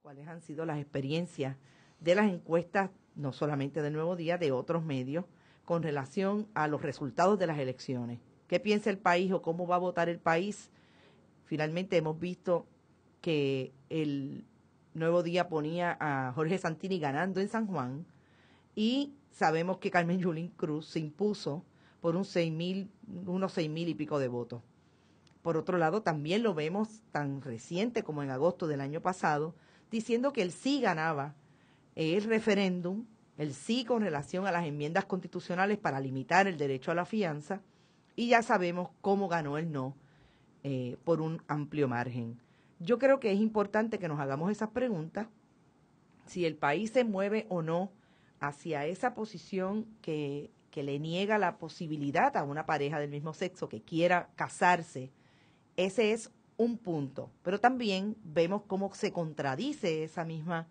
cuáles han sido las experiencias de las encuestas, no solamente del Nuevo Día, de otros medios, con relación a los resultados de las elecciones. ¿Qué piensa el país o cómo va a votar el país? Finalmente hemos visto que el Nuevo Día ponía a Jorge Santini ganando en San Juan y sabemos que Carmen Yulín Cruz se impuso por unos 6,000 y pico de votos. Por otro lado, también lo vemos tan reciente como en agosto del año pasado, diciendo que el sí ganaba el referéndum, el sí con relación a las enmiendas constitucionales para limitar el derecho a la fianza, y ya sabemos cómo ganó el no por un amplio margen. Yo creo que es importante que nos hagamos esas preguntas, si el país se mueve o no hacia esa posición que le niega la posibilidad a una pareja del mismo sexo que quiera casarse. Ese es un punto, pero también vemos cómo se contradice esa misma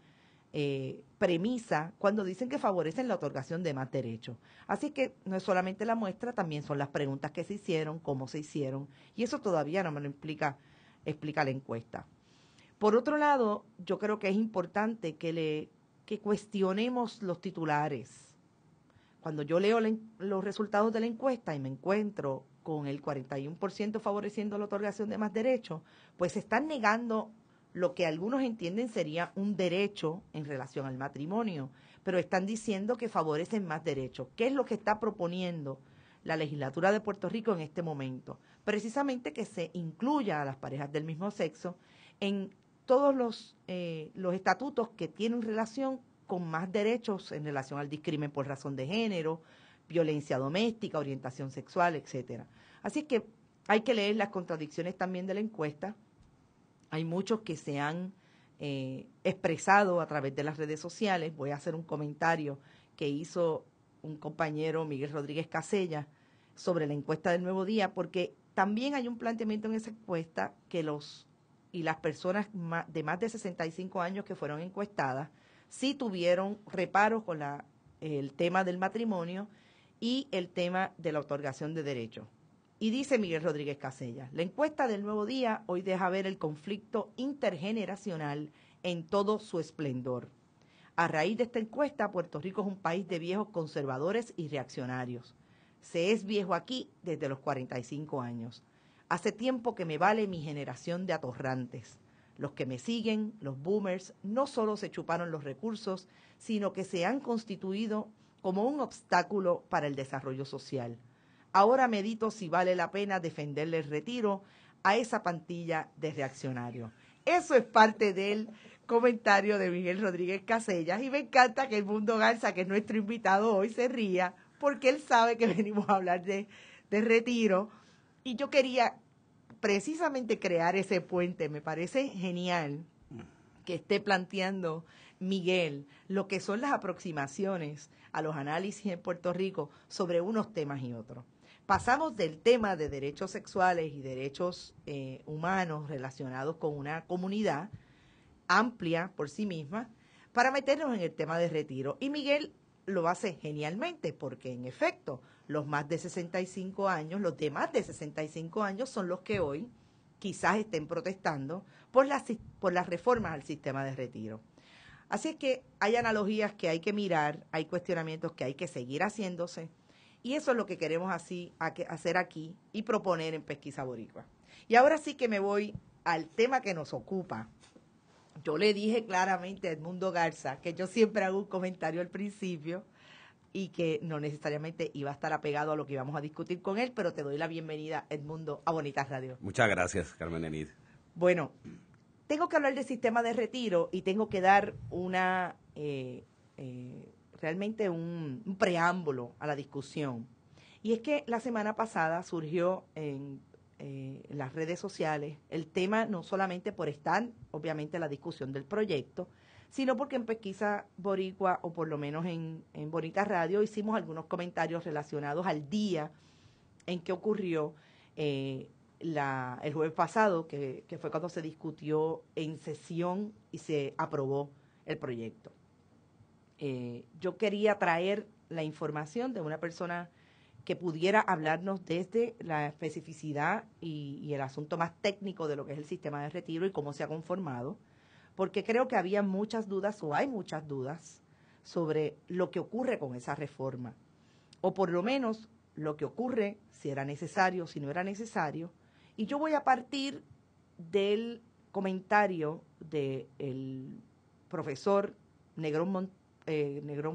premisa cuando dicen que favorecen la otorgación de más derechos. Así que no es solamente la muestra, también son las preguntas que se hicieron, cómo se hicieron, y eso todavía no me lo explica la encuesta. Por otro lado, yo creo que es importante que cuestionemos los titulares. Cuando yo leo los resultados de la encuesta y me encuentro con el 41% favoreciendo la otorgación de más derechos, pues se están negando lo que algunos entienden sería un derecho en relación al matrimonio, pero están diciendo que favorecen más derechos. ¿Qué es lo que está proponiendo la legislatura de Puerto Rico en este momento? Precisamente que se incluya a las parejas del mismo sexo en todos los estatutos que tienen relación con más derechos en relación al discrimen por razón de género, violencia doméstica, orientación sexual, etcétera. Así es que hay que leer las contradicciones también de la encuesta. Hay muchos que se han expresado a través de las redes sociales. Voy a hacer un comentario que hizo un compañero, Miguel Rodríguez Casella, sobre la encuesta del Nuevo Día, porque también hay un planteamiento en esa encuesta que las personas de más de 65 años que fueron encuestadas sí tuvieron reparos con el tema del matrimonio y el tema de la otorgación de derechos. Y dice Miguel Rodríguez Casella, la encuesta del Nuevo Día hoy deja ver el conflicto intergeneracional en todo su esplendor. A raíz de esta encuesta, Puerto Rico es un país de viejos conservadores y reaccionarios. Se es viejo aquí desde los 45 años. Hace tiempo que me vale mi generación de atorrantes. Los que me siguen, los boomers, no solo se chuparon los recursos, sino que se han constituido como un obstáculo para el desarrollo social. Ahora medito si vale la pena defenderle el retiro a esa pantilla de reaccionarios. Eso es parte del comentario de Miguel Rodríguez Casellas y me encanta que Edmundo Garza, que es nuestro invitado hoy, se ría porque él sabe que venimos a hablar de retiro y yo quería precisamente crear ese puente. Me parece genial que esté planteando Miguel lo que son las aproximaciones a los análisis en Puerto Rico sobre unos temas y otros. Pasamos del tema de derechos sexuales y derechos humanos relacionados con una comunidad amplia por sí misma para meternos en el tema de retiro. Y Miguel lo hace genialmente porque, en efecto, los más de 65 años, los de más de 65 años son los que hoy quizás estén protestando por las reformas al sistema de retiro. Así es que hay analogías que hay que mirar, hay cuestionamientos que hay que seguir haciéndose, y eso es lo que queremos hacer aquí y proponer en Pesquisa Boricua. Y ahora sí que me voy al tema que nos ocupa. Yo le dije claramente a Edmundo Garza que yo siempre hago un comentario al principio y que no necesariamente iba a estar apegado a lo que íbamos a discutir con él, pero te doy la bienvenida, Edmundo, a Bonitas Radio. Muchas gracias, Carmen Enid. Bueno, tengo que hablar del sistema de retiro y tengo que dar realmente un preámbulo a la discusión. Y es que la semana pasada surgió en las redes sociales el tema no solamente por estar, obviamente, la discusión del proyecto, sino porque en Pesquisa Boricua, o por lo menos en Bonitas Radio, hicimos algunos comentarios relacionados al día en que ocurrió el jueves pasado, que fue cuando se discutió en sesión y se aprobó el proyecto. Yo quería traer la información de una persona que pudiera hablarnos desde la especificidad y el asunto más técnico de lo que es el sistema de retiro y cómo se ha conformado, porque creo que había muchas dudas, o hay muchas dudas, sobre lo que ocurre con esa reforma, o por lo menos lo que ocurre, si era necesario, si no era necesario. Y yo voy a partir del comentario del profesor Negrón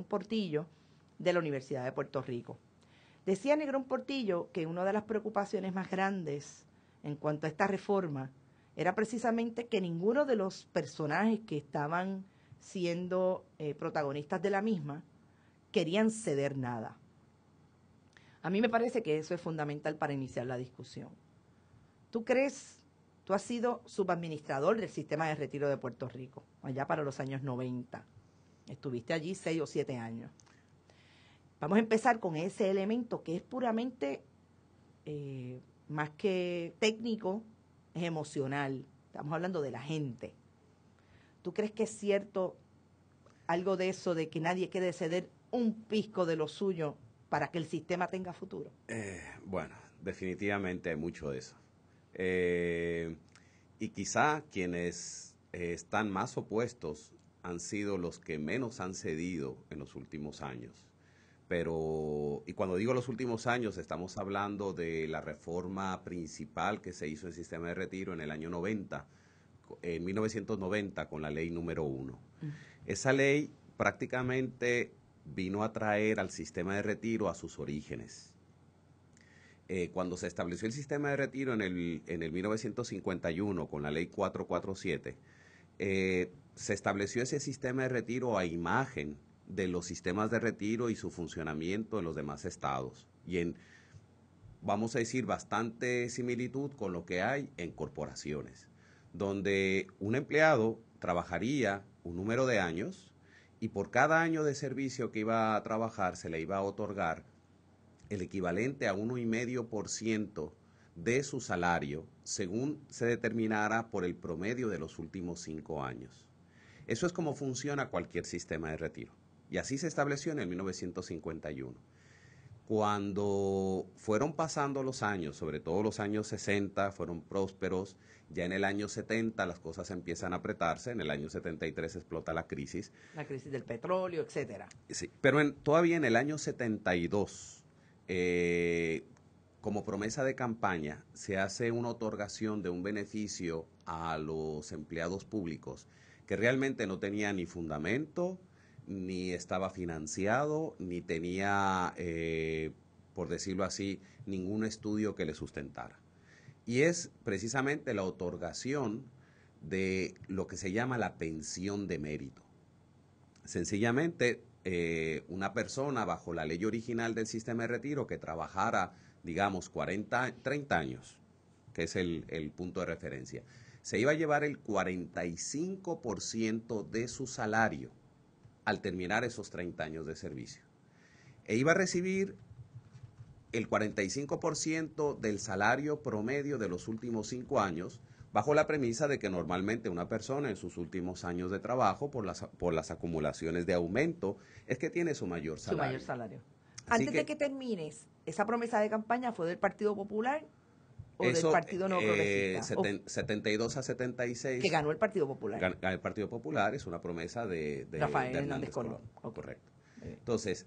Portillo de la Universidad de Puerto Rico. Decía Negrón Portillo que una de las preocupaciones más grandes en cuanto a esta reforma era precisamente que ninguno de los personajes que estaban siendo protagonistas de la misma querían ceder nada. A mí me parece que eso es fundamental para iniciar la discusión. ¿Tú has sido subadministrador del sistema de retiro de Puerto Rico, allá para los años 90. Estuviste allí 6 o 7 años. Vamos a empezar con ese elemento que es puramente, más que técnico, es emocional. Estamos hablando de la gente. ¿Tú crees que es cierto algo de eso, de que nadie quiere ceder un pisco de lo suyo para que el sistema tenga futuro? Bueno, definitivamente hay mucho de eso. Y quizá quienes están más opuestos han sido los que menos han cedido en los últimos años. Pero, y cuando digo los últimos años, estamos hablando de la reforma principal que se hizo en el sistema de retiro en el año 90, en 1990, con la ley número 1. Esa ley prácticamente vino a traer al sistema de retiro a sus orígenes. Cuando se estableció el sistema de retiro en el 1951 con la ley 447, se estableció ese sistema de retiro a imagen de los sistemas de retiro y su funcionamiento en los demás estados. Y vamos a decir, bastante similitud con lo que hay en corporaciones, donde un empleado trabajaría un número de años y por cada año de servicio que iba a trabajar se le iba a otorgar el equivalente a 1,5% de su salario, según se determinara por el promedio de los últimos 5 años. Eso es como funciona cualquier sistema de retiro. Y así se estableció en el 1951. Cuando fueron pasando los años, sobre todo los años 60, fueron prósperos. Ya en el año 70 las cosas empiezan a apretarse. En el año 73 explota la crisis. La crisis del petróleo, etcétera. Sí, pero todavía en el año 72, como promesa de campaña, se hace una otorgación de un beneficio a los empleados públicos que realmente no tenía ni fundamento, ni estaba financiado, ni tenía, por decirlo así, ningún estudio que le sustentara. Y es precisamente la otorgación de lo que se llama la pensión de mérito. Sencillamente, una persona bajo la ley original del sistema de retiro que trabajara, digamos, 30 años, que es el punto de referencia, se iba a llevar el 45% de su salario al terminar esos 30 años de servicio. E iba a recibir el 45% del salario promedio de los últimos 5 años, bajo la premisa de que normalmente una persona en sus últimos años de trabajo, por las acumulaciones de aumento, es que tiene su mayor salario. Su mayor salario. Antes de que termines, ¿esa promesa de campaña fue del Partido Popular o del Partido No Progresista? 72 a 76. Que ganó el Partido Popular. Ganó el Partido Popular, es una promesa de Rafael Hernández Colón. Okay. Correcto. Entonces,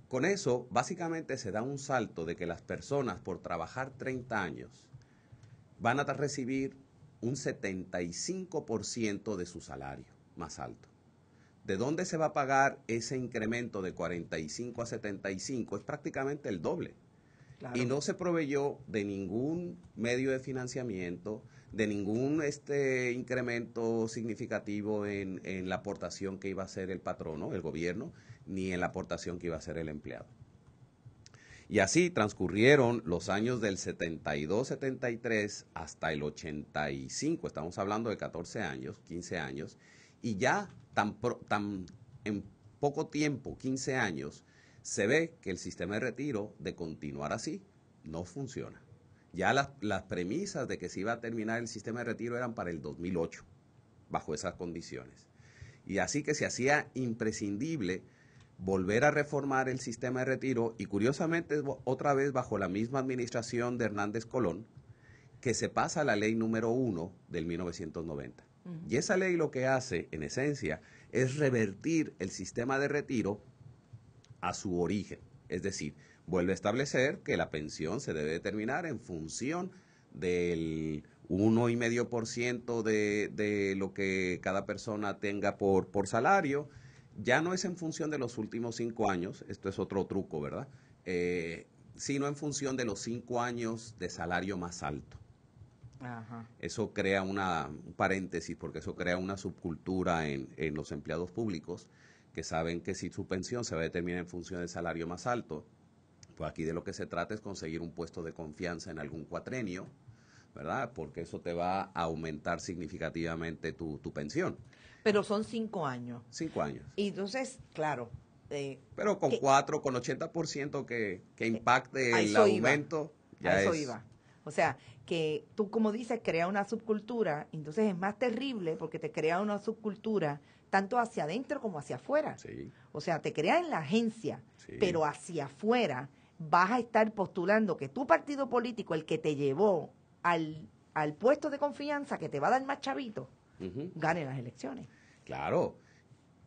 con eso, básicamente se da un salto de que las personas, por trabajar 30 años, van a recibir un 75% de su salario más alto. ¿De dónde se va a pagar ese incremento de 45 a 75? Es prácticamente el doble. Claro. Y no se proveyó de ningún medio de financiamiento, de ningún incremento significativo en la aportación que iba a hacer el patrono, el gobierno, ni en la aportación que iba a hacer el empleado. Y así transcurrieron los años del 72-73 hasta el 85, estamos hablando de 14 años, 15 años, y ya en poco tiempo, 15 años, se ve que el sistema de retiro, de continuar así, no funciona. Ya las premisas de que se iba a terminar el sistema de retiro eran para el 2008, bajo esas condiciones. Y así que se hacía imprescindible volver a reformar el sistema de retiro, y curiosamente otra vez bajo la misma administración de Hernández Colón, que se pasa la ley número 1 del 1990. Y esa ley lo que hace, en esencia, es revertir el sistema de retiro a su origen. Es decir, vuelve a establecer que la pensión se debe determinar en función del 1,5% de lo que cada persona tenga por salario. Ya no es en función de los últimos 5 años, esto es otro truco, ¿verdad? Sino en función de los 5 años de salario más alto. Ajá. Eso crea un paréntesis, porque eso crea una subcultura en los empleados públicos que saben que si su pensión se va a determinar en función del salario más alto, pues aquí de lo que se trata es conseguir un puesto de confianza en algún cuatrenio, ¿verdad? Porque eso te va a aumentar significativamente tu pensión. Pero son 5 años. 5 años. Y entonces, claro. Pero con 4, con 80% que impacte el eso aumento, iba, a eso iba. O sea, que tú, como dices, crea una subcultura, entonces es más terrible porque te crea una subcultura tanto hacia adentro como hacia afuera. Sí. O sea, te crea en la agencia, Sí. pero hacia afuera vas a estar postulando que tu partido político, el que te llevó al puesto de confianza que te va a dar más chavito, gane las elecciones. Claro.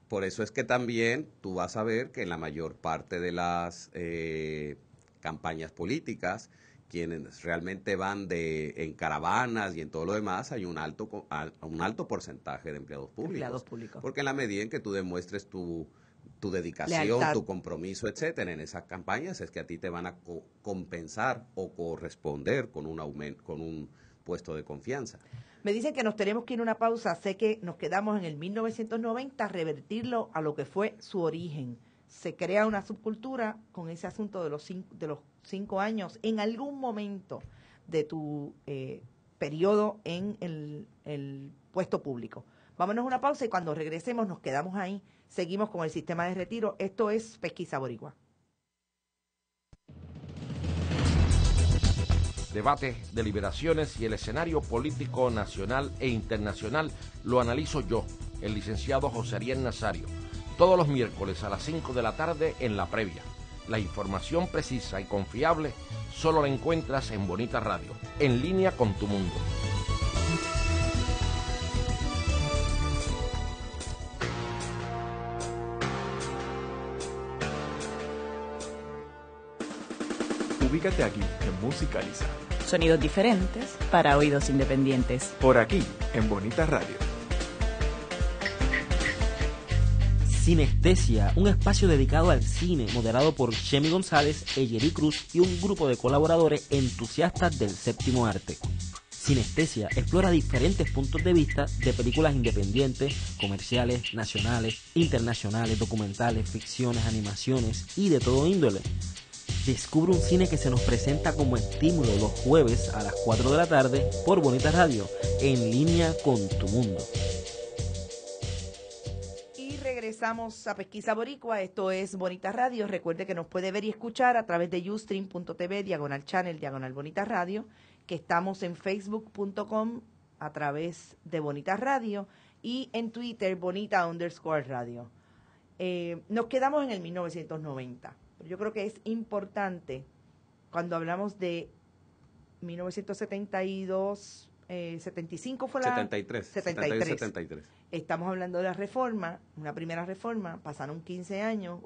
Por eso es que también tú vas a ver que en la mayor parte de las campañas políticas, quienes realmente van en caravanas y en todo lo demás, hay un alto porcentaje de empleados públicos. Porque en la medida en que tú demuestres tu dedicación, lealtad, tu compromiso, etcétera, en esas campañas es que a ti te van a compensar o corresponder con un aumento, con un puesto de confianza. Me dicen que nos tenemos que ir a una pausa. Sé que nos quedamos en el 1990, revertirlo a lo que fue su origen. Se crea una subcultura con ese asunto de los 5 años en algún momento de tu periodo en el puesto público. Vámonos a una pausa y cuando regresemos nos quedamos ahí. Seguimos con el sistema de retiro. Esto es Pesquisa Boricua. Debates, deliberaciones y el escenario político nacional e internacional lo analizo yo, el licenciado José Ariel Nazario, todos los miércoles a las 5 de la tarde en La Previa. La información precisa y confiable solo la encuentras en Bonita Radio, en línea con tu mundo. Ubícate aquí en Musicaliza. Sonidos diferentes para oídos independientes. Por aquí, en Bonita Radio. Sinestesia, un espacio dedicado al cine, moderado por Shemi González, Eyeri Cruz y un grupo de colaboradores entusiastas del séptimo arte. Sinestesia explora diferentes puntos de vista de películas independientes, comerciales, nacionales, internacionales, documentales, ficciones, animaciones y de todo índole. Descubre un cine que se nos presenta como estímulo los jueves a las 4 de la tarde por Bonita Radio, en línea con tu mundo. Y regresamos a Pesquisa Boricua, esto es Bonita Radio. Recuerde que nos puede ver y escuchar a través de ustream.tv, /channel, /Bonita Radio, que estamos en facebook.com a través de Bonita Radio y en Twitter, Bonita_Radio. Nos quedamos en el 1990. Yo creo que es importante, cuando hablamos de 1972, 75 fue la... 73. Estamos hablando de la reforma, una primera reforma, pasaron 15 años,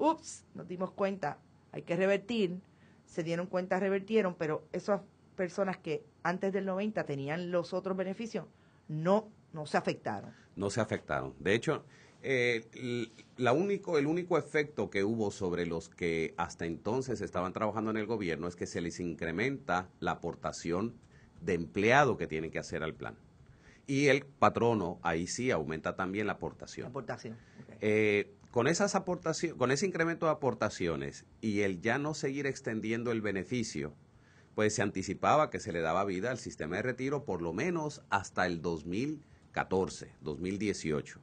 nos dimos cuenta, hay que revertir, se dieron cuenta, revertieron, pero esas personas que antes del 90 tenían los otros beneficios, no se afectaron. No se afectaron. De hecho, el único efecto que hubo sobre los que hasta entonces estaban trabajando en el gobierno es que se les incrementa la aportación de empleado que tienen que hacer al plan. Y el patrono ahí sí aumenta también la aportación. Okay. Con ese incremento de aportaciones y el ya no seguir extendiendo el beneficio, pues se anticipaba que se le daba vida al sistema de retiro por lo menos hasta el 2014, 2018.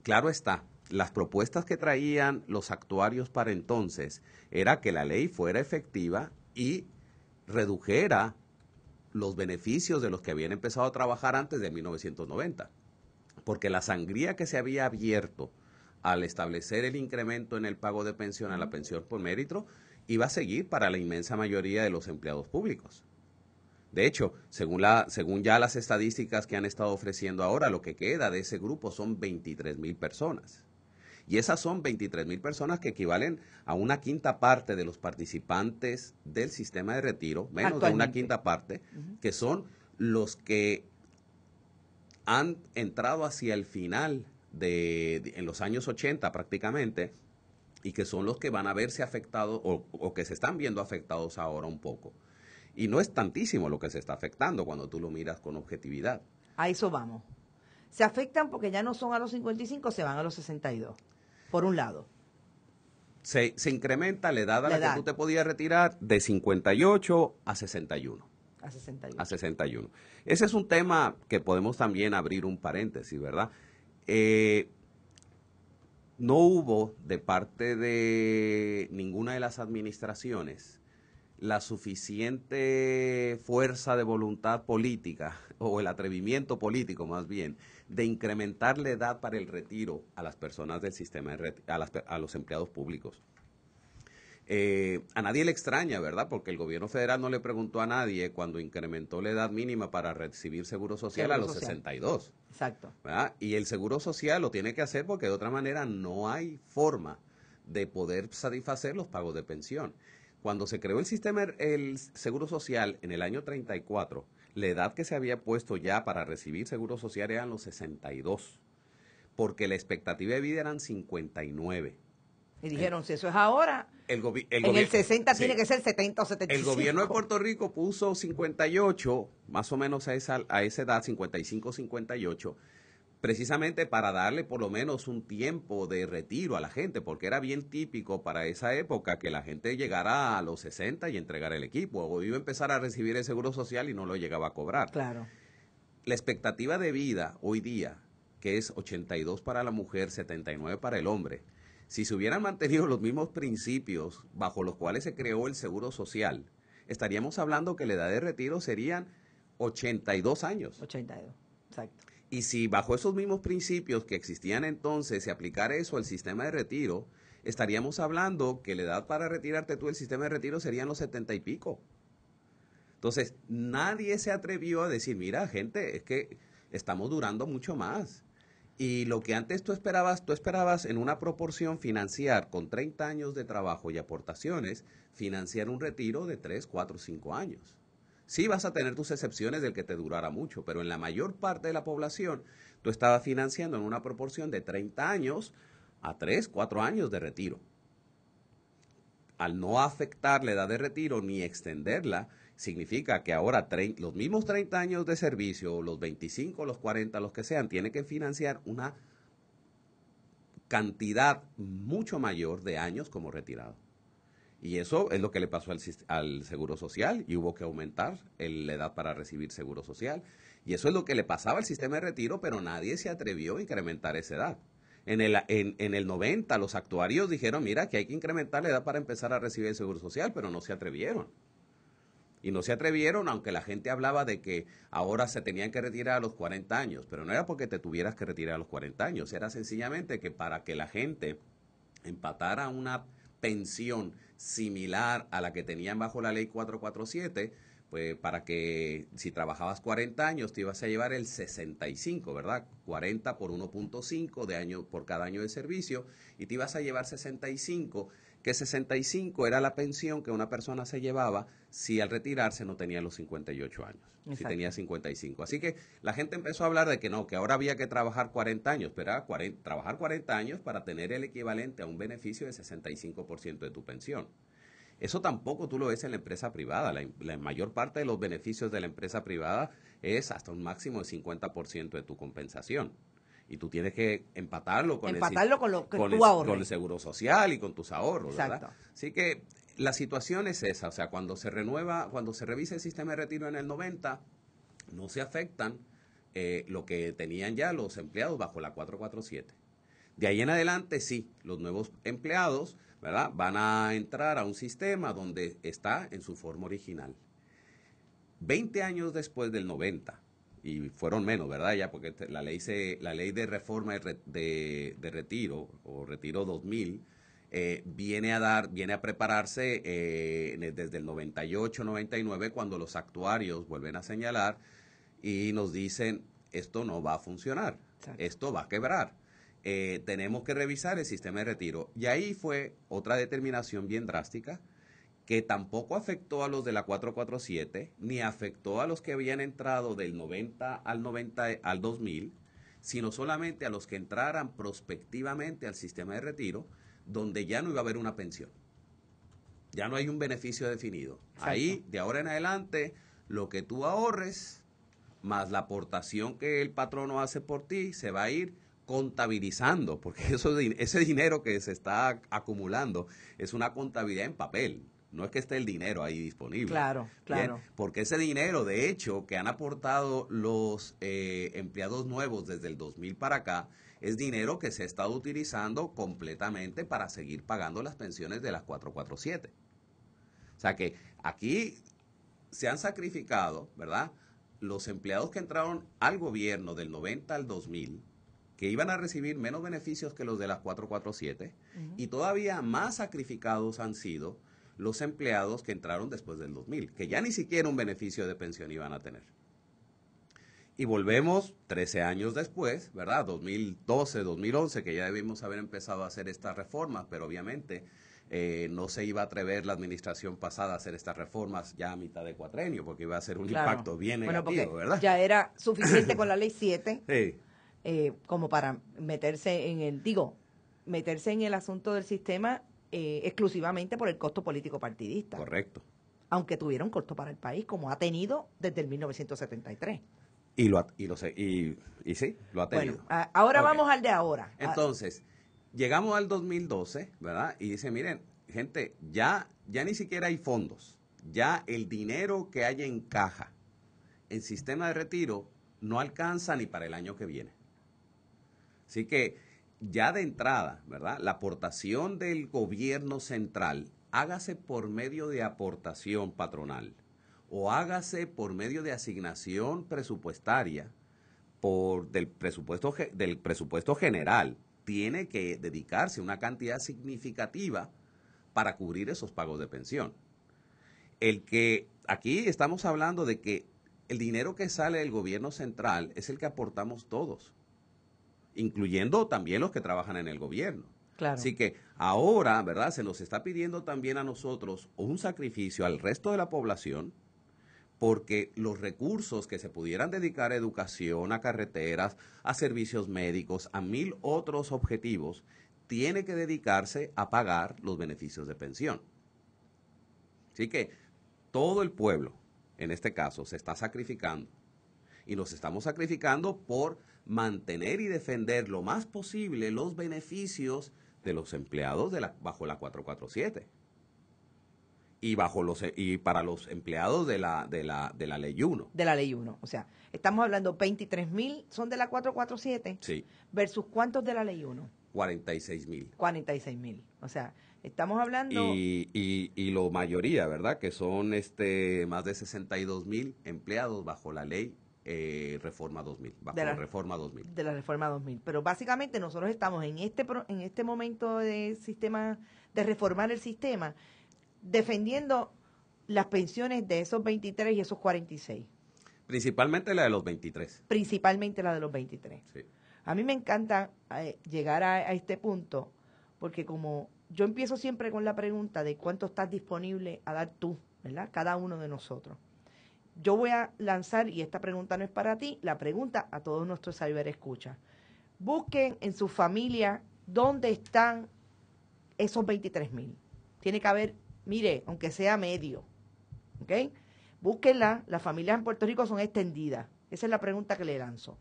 Claro está, las propuestas que traían los actuarios para entonces era que la ley fuera efectiva y redujera los beneficios de los que habían empezado a trabajar antes de 1990, porque la sangría que se había abierto al establecer el incremento en el pago de pensión a la pensión por mérito iba a seguir para la inmensa mayoría de los empleados públicos. De hecho, según ya las estadísticas que han estado ofreciendo ahora, lo que queda de ese grupo son 23,000 personas. Y esas son 23,000 personas que equivalen a una quinta parte de los participantes del sistema de retiro, menos de una quinta parte, que son los que han entrado hacia el final en los años 80 prácticamente, y que son los que van a verse afectados o que se están viendo afectados ahora un poco. Y no es tantísimo lo que se está afectando cuando tú lo miras con objetividad. A eso vamos. Se afectan porque ya no son a los 55, se van a los 62. Por un lado. Se incrementa la edad a la que tú te podías retirar de 58 a 61. A 61. Ese es un tema que podemos también abrir un paréntesis, ¿verdad? No hubo de parte de ninguna de las administraciones la suficiente fuerza de voluntad política, o el atrevimiento político más bien, de incrementar la edad para el retiro a las personas del sistema, a los empleados públicos. A nadie le extraña, ¿verdad? Porque el gobierno federal no le preguntó a nadie cuando incrementó la edad mínima para recibir seguro social a los 62. Exacto. ¿Verdad? Y el seguro social lo tiene que hacer porque de otra manera no hay forma de poder satisfacer los pagos de pensión. Cuando se creó el seguro social en el año 34, la edad que se había puesto ya para recibir seguro social eran los 62, porque la expectativa de vida eran 59. Y dijeron, si eso es ahora, en el 60 tiene que ser 70 o 75. El gobierno de Puerto Rico puso 58, más o menos a esa edad, 55, 58, precisamente para darle por lo menos un tiempo de retiro a la gente, porque era bien típico para esa época que la gente llegara a los 60 y entregara el equipo, o iba a empezar a recibir el seguro social y no lo llegaba a cobrar. Claro. La expectativa de vida hoy día, que es 82 para la mujer, 79 para el hombre, si se hubieran mantenido los mismos principios bajo los cuales se creó el seguro social, estaríamos hablando que la edad de retiro serían 82 años. 82, exacto. Y si bajo esos mismos principios que existían entonces se aplicara eso al sistema de retiro, estaríamos hablando que la edad para retirarte tú del sistema de retiro serían los 70 y pico. Entonces, nadie se atrevió a decir, mira, gente, es que estamos durando mucho más. Y lo que antes tú esperabas en una proporción financiar con 30 años de trabajo y aportaciones, financiar un retiro de 3, 4, 5 años. Sí vas a tener tus excepciones del que te durara mucho, pero en la mayor parte de la población tú estabas financiando en una proporción de 30 años a 3, 4 años de retiro. Al no afectar la edad de retiro ni extenderla, significa que ahora los mismos 30 años de servicio, los 25, los 40, los que sean, tienen que financiar una cantidad mucho mayor de años como retirado. Y eso es lo que le pasó al Seguro Social, y hubo que aumentar la edad para recibir Seguro Social. Y eso es lo que le pasaba al sistema de retiro, pero nadie se atrevió a incrementar esa edad. En el 90 los actuarios dijeron, mira, que hay que incrementar la edad para empezar a recibir el Seguro Social, pero no se atrevieron. Y no se atrevieron, aunque la gente hablaba de que ahora se tenían que retirar a los 40 años, pero no era porque te tuvieras que retirar a los 40 años, era sencillamente que para que la gente empatara una pensión similar a la que tenían bajo la ley 447, pues para que si trabajabas 40 años te ibas a llevar el 65, ¿verdad? 40 por 1.5 de año por cada año de servicio, y te ibas a llevar 65, que 65 era la pensión que una persona se llevaba si al retirarse no tenía los 58 años, Exacto. Si tenía 55. Así que la gente empezó a hablar de que no, que ahora había que trabajar 40 años, pero era trabajar 40 años para tener el equivalente a un beneficio de 65% de tu pensión. Eso tampoco tú lo ves en la empresa privada. La mayor parte de los beneficios de la empresa privada es hasta un máximo de 50% de tu compensación. Y tú tienes que empatarlo con lo que tú ahorres. Con el seguro social y con tus ahorros, Exacto. ¿verdad? Así que la situación es esa. O sea, cuando se revisa el sistema de retiro en el 90, no se afectan lo que tenían ya los empleados bajo la 447. De ahí en adelante, sí, los nuevos empleados, ¿verdad?, van a entrar a un sistema donde está en su forma original. 20 años después del 90, y fueron menos, ¿verdad? Ya porque la ley de reforma de retiro, o retiro 2000, viene a prepararse desde el 98, 99, cuando los actuarios vuelven a señalar y nos dicen, esto no va a funcionar, esto va a quebrar. Tenemos que revisar el sistema de retiro. Y ahí fue otra determinación bien drástica, que tampoco afectó a los de la 447, ni afectó a los que habían entrado del 90 al 2000, sino solamente a los que entraran prospectivamente al sistema de retiro, donde ya no iba a haber una pensión. Ya no hay un beneficio definido. Exacto. Ahí, de ahora en adelante, lo que tú ahorres, más la aportación que el patrono hace por ti, se va a ir contabilizando, porque ese dinero que se está acumulando es una contabilidad en papel. No es que esté el dinero ahí disponible. Claro, claro. Bien, porque ese dinero, de hecho, que han aportado los empleados nuevos desde el 2000 para acá, es dinero que se ha estado utilizando completamente para seguir pagando las pensiones de las 447. O sea que aquí se han sacrificado, ¿verdad?, los empleados que entraron al gobierno del 90 al 2000, que iban a recibir menos beneficios que los de las 447, y todavía más sacrificados han sido los empleados que entraron después del 2000, que ya ni siquiera un beneficio de pensión iban a tener. Y volvemos 13 años después, ¿verdad? 2012, 2011, que ya debimos haber empezado a hacer estas reformas, pero obviamente no se iba a atrever la administración pasada a hacer estas reformas ya a mitad de cuatrenio, porque iba a ser un impacto bien negativo, ¿verdad? Ya era suficiente con la ley 7 sí. Como para meterse en el asunto del sistema exclusivamente por el costo político partidista. Correcto. Aunque tuviera un costo para el país, como ha tenido desde el 1973. Y sí, lo ha tenido. Bueno, ahora vamos al de ahora. Entonces, llegamos al 2012, ¿verdad? Y dice, miren, gente, ya ni siquiera hay fondos. Ya el dinero que hay en caja en sistema de retiro no alcanza ni para el año que viene. Así que ya de entrada, ¿verdad?, la aportación del gobierno central, hágase por medio de aportación patronal o hágase por medio de asignación presupuestaria del presupuesto general, tiene que dedicarse una cantidad significativa para cubrir esos pagos de pensión. Aquí estamos hablando de que el dinero que sale del gobierno central es el que aportamos todos, incluyendo también los que trabajan en el gobierno. Claro. Así que ahora, ¿verdad?, se nos está pidiendo también a nosotros un sacrificio al resto de la población, porque los recursos que se pudieran dedicar a educación, a carreteras, a servicios médicos, a 1000 otros objetivos, tiene que dedicarse a pagar los beneficios de pensión. Así que todo el pueblo, en este caso, se está sacrificando. Y nos estamos sacrificando por mantener y defender lo más posible los beneficios de los empleados bajo la 447. Y para los empleados de la Ley 1. De la Ley 1. O sea, estamos hablando 23,000 son de la 447. Sí. ¿Versus cuántos de la Ley 1? 46,000. 46,000. O sea, estamos hablando... Y la mayoría, ¿verdad?, que son más de 62,000 empleados bajo la Ley Reforma 2000, Reforma 2000. De la Reforma 2000. Pero básicamente nosotros estamos en este momento de sistema, de reformar el sistema, defendiendo las pensiones de esos 23 y esos 46. Principalmente la de los 23. Principalmente la de los 23. Sí. A mí me encanta llegar a este punto, porque como yo empiezo siempre con la pregunta de cuánto estás disponible a dar tú, ¿verdad?, cada uno de nosotros. Yo voy a lanzar, y esta pregunta no es para ti, la pregunta a todos nuestros ciberescuchas. Busquen en su familia dónde están esos 23,000. Tiene que haber, mire, aunque sea medio, ¿ok? Búsquenla, las familias en Puerto Rico son extendidas. Esa es la pregunta que le lanzo.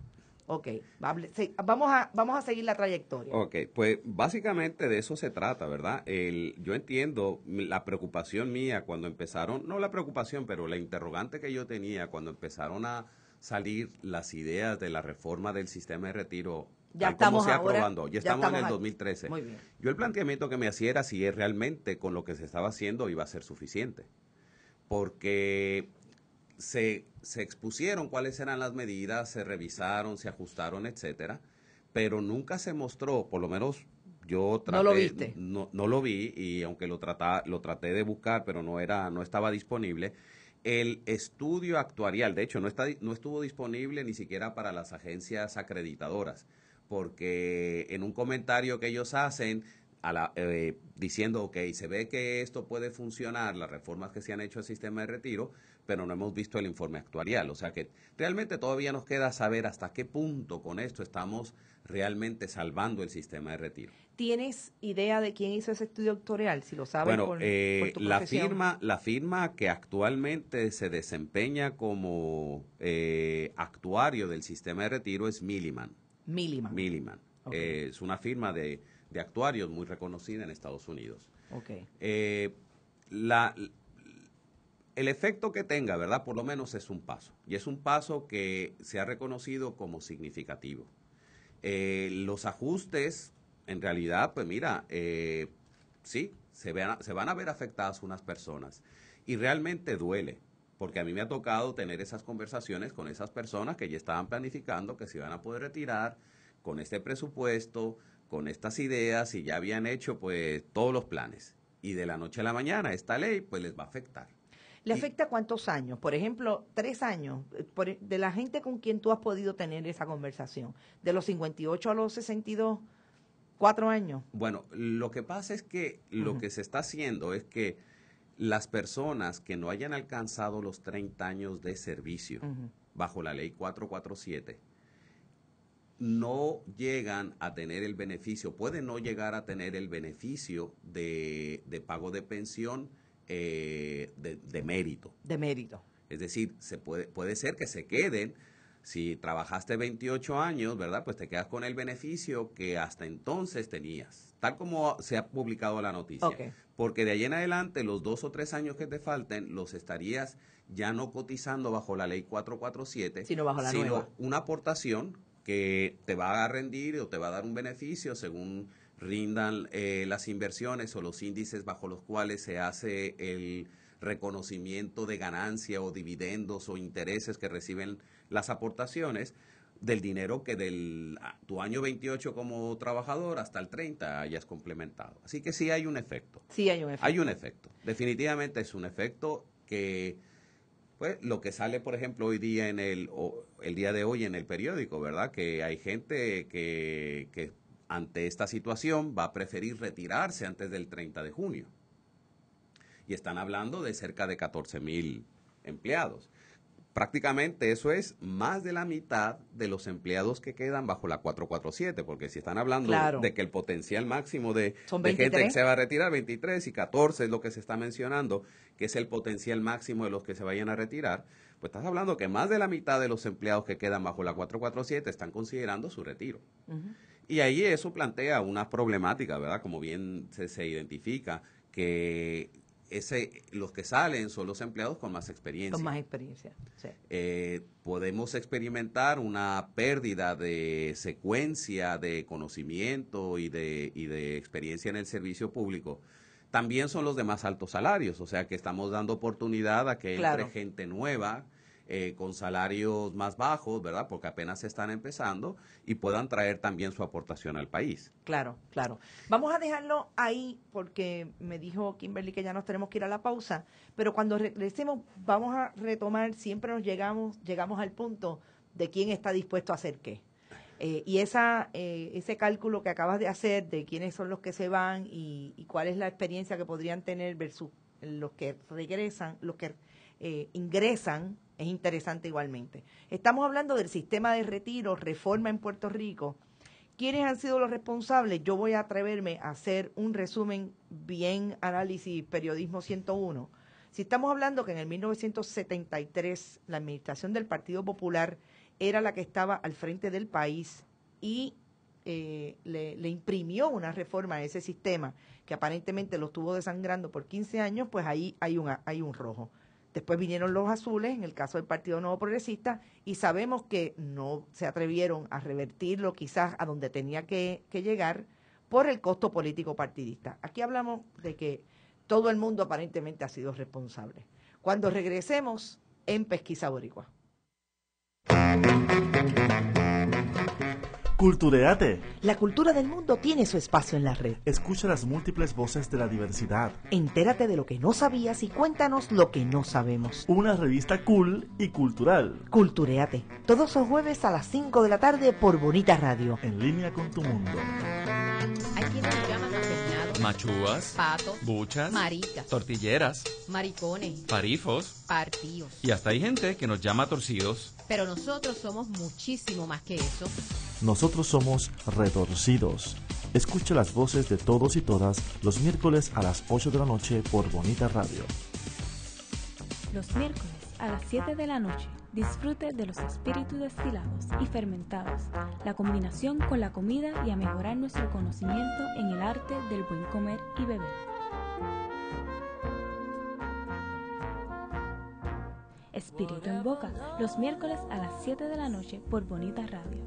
Ok, vamos a seguir la trayectoria. Ok, pues básicamente de eso se trata, ¿verdad? Yo entiendo la preocupación mía cuando empezaron, no la preocupación, pero la interrogante que yo tenía cuando empezaron a salir las ideas de la reforma del sistema de retiro, ya tal como estamos se ahora, aprobando, ya estamos en el 2013. Muy bien. Yo el planteamiento que me hacía era si realmente con lo que se estaba haciendo iba a ser suficiente, porque se expusieron cuáles eran las medidas, se revisaron, se ajustaron, etcétera, pero nunca se mostró, por lo menos yo traté, ¿No lo viste? No lo vi, y aunque lo traté de buscar, pero no estaba disponible. El estudio actuarial, de hecho, no estuvo disponible ni siquiera para las agencias acreditadoras, porque en un comentario que ellos hacen, diciendo, ok, se ve que esto puede funcionar, las reformas que se han hecho al sistema de retiro, pero no hemos visto el informe actuarial. O sea que realmente todavía nos queda saber hasta qué punto con esto estamos realmente salvando el sistema de retiro. ¿Tienes idea de quién hizo ese estudio actuarial? Si lo sabes Bueno, por tu profesión. la firma que actualmente se desempeña como actuario del sistema de retiro es Milliman. Milliman. Okay. Es una firma de actuarios muy reconocida en Estados Unidos. Okay. El efecto que tenga, ¿verdad? Por lo menos es un paso. Y es un paso que se ha reconocido como significativo. Los ajustes, en realidad, pues mira, sí, se van a ver afectadas unas personas. Y realmente duele, porque a mí me ha tocado tener esas conversaciones con esas personas que ya estaban planificando que se iban a poder retirar con este presupuesto, con estas ideas, y ya habían hecho pues todos los planes. Y de la noche a la mañana esta ley pues les va a afectar. ¿Le afecta cuántos años? Por ejemplo, 3 años, de la gente con quien tú has podido tener esa conversación, de los 58 a los 62, 4 años. Bueno, lo que pasa es que lo que se está haciendo es que las personas que no hayan alcanzado los 30 años de servicio bajo la ley 447 no llegan a tener el beneficio, pueden no llegar a tener el beneficio de pago de pensión de mérito. De mérito. Es decir, puede ser que se queden, si trabajaste 28 años, ¿verdad? Pues te quedas con el beneficio que hasta entonces tenías, tal como se ha publicado la noticia. Okay. Porque de ahí en adelante, los 2 o 3 años que te falten, los estarías ya no cotizando bajo la ley 447, sino bajo la nueva. Una aportación que te va a rendir o te va a dar un beneficio según rindan las inversiones o los índices bajo los cuales se hace el reconocimiento de ganancia o dividendos o intereses que reciben las aportaciones del dinero que tu año 28 como trabajador hasta el 30 hayas complementado. Así que sí hay un efecto. Sí hay un efecto. Hay un efecto. Definitivamente es un efecto que, pues, lo que sale, por ejemplo, hoy día el día de hoy en el periódico, ¿verdad? Que hay gente que ante esta situación va a preferir retirarse antes del 30 de junio. Y están hablando de cerca de 14,000 empleados. Prácticamente eso es más de la mitad de los empleados que quedan bajo la 447, porque si están hablando de que el potencial máximo de gente que se va a retirar, 23 y 14 es lo que se está mencionando, que es el potencial máximo de los que se vayan a retirar, pues estás hablando que más de la mitad de los empleados que quedan bajo la 447 están considerando su retiro. Y ahí eso plantea una problemática, ¿verdad? Como bien se identifica, que los que salen son los empleados con más experiencia. Con más experiencia, sí. Podemos experimentar una pérdida de secuencia de conocimiento y de experiencia en el servicio público. También son los de más altos salarios, o sea que estamos dando oportunidad a que entre gente nueva, con salarios más bajos, ¿verdad? Porque apenas están empezando y puedan traer también su aportación al país. Claro. Vamos a dejarlo ahí porque me dijo Kimberly que ya nos tenemos que ir a la pausa, pero cuando regresemos vamos a retomar, siempre llegamos al punto de quién está dispuesto a hacer qué. Y ese cálculo que acabas de hacer de quiénes son los que se van y cuál es la experiencia que podrían tener versus los que regresan, los que ingresan, es interesante igualmente. Estamos hablando del sistema de retiro, reforma en Puerto Rico. ¿Quiénes han sido los responsables? Yo voy a atreverme a hacer un resumen bien análisis, periodismo 101. Si estamos hablando que en el 1973 la administración del Partido Popular era la que estaba al frente del país y le imprimió una reforma a ese sistema que aparentemente lo estuvo desangrando por 15 años, pues ahí hay un rojo. Después vinieron los azules, en el caso del Partido Nuevo Progresista, y sabemos que no se atrevieron a revertirlo quizás a donde tenía que llegar por el costo político partidista. Aquí hablamos de que todo el mundo aparentemente ha sido responsable. Cuando regresemos en Pesquisa Boricua. Culturéate. La cultura del mundo tiene su espacio en la red. Escucha las múltiples voces de la diversidad. Entérate de lo que no sabías y cuéntanos lo que no sabemos. Una revista cool y cultural. Culturéate. Todos los jueves a las 5 de la tarde por Bonita Radio. En línea con tu mundo. Hay quienes nos llaman afeminados, machúas, patos, buchas, maricas, tortilleras, maricones, parifos, partidos. y hasta hay gente que nos llama torcidos. Pero nosotros somos muchísimo más que eso. Nosotros somos retorcidos. Escucha las voces de todos y todas los miércoles a las 8 de la noche por Bonita Radio. Los miércoles a las 7 de la noche, disfrute de los espíritus destilados y fermentados, la combinación con la comida y a mejorar nuestro conocimiento en el arte del buen comer y beber. Espíritu en Boca, los miércoles a las 7 de la noche por Bonita Radio.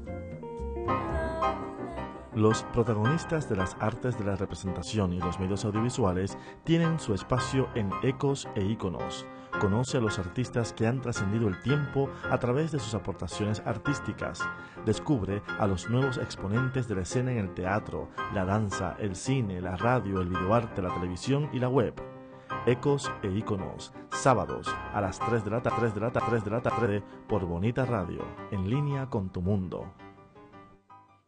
Los protagonistas de las artes de la representación y los medios audiovisuales tienen su espacio en Ecos e Íconos. Conoce a los artistas que han trascendido el tiempo a través de sus aportaciones artísticas. Descubre a los nuevos exponentes de la escena en el teatro, la danza, el cine, la radio, el videoarte, la televisión y la web. Ecos e Íconos, sábados a las 3 de la tarde por Bonita Radio, en línea con tu mundo.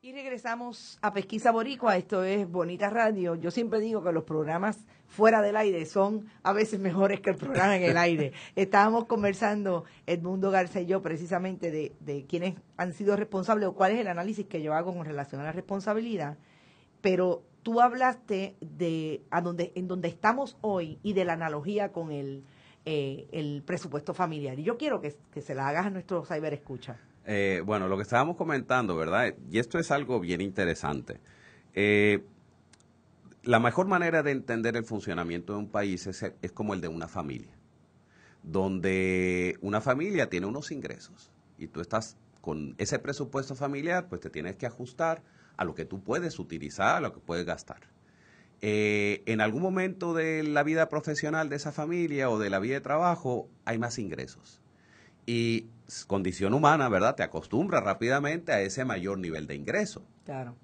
Y regresamos a Pesquisa Boricua, esto es Bonita Radio. Yo siempre digo que los programas fuera del aire son a veces mejores que el programa en el aire. Estábamos conversando, Edmundo Garza y yo, precisamente de quiénes han sido responsables o cuál es el análisis que yo hago con relación a la responsabilidad, pero tú hablaste de en donde estamos hoy y de la analogía con el presupuesto familiar. Y yo quiero que se la hagas a nuestros ciberescuchas. Bueno, lo que estábamos comentando, ¿verdad? Y esto es algo bien interesante. La mejor manera de entender el funcionamiento de un país es como el de una familia, donde una familia tiene unos ingresos y tú estás con ese presupuesto familiar, pues te tienes que ajustar a lo que tú puedes utilizar, a lo que puedes gastar. En algún momento de la vida profesional de esa familia o de la vida de trabajo hay más ingresos. Y condición humana, ¿verdad? Te acostumbras rápidamente a ese mayor nivel de ingreso. Claro.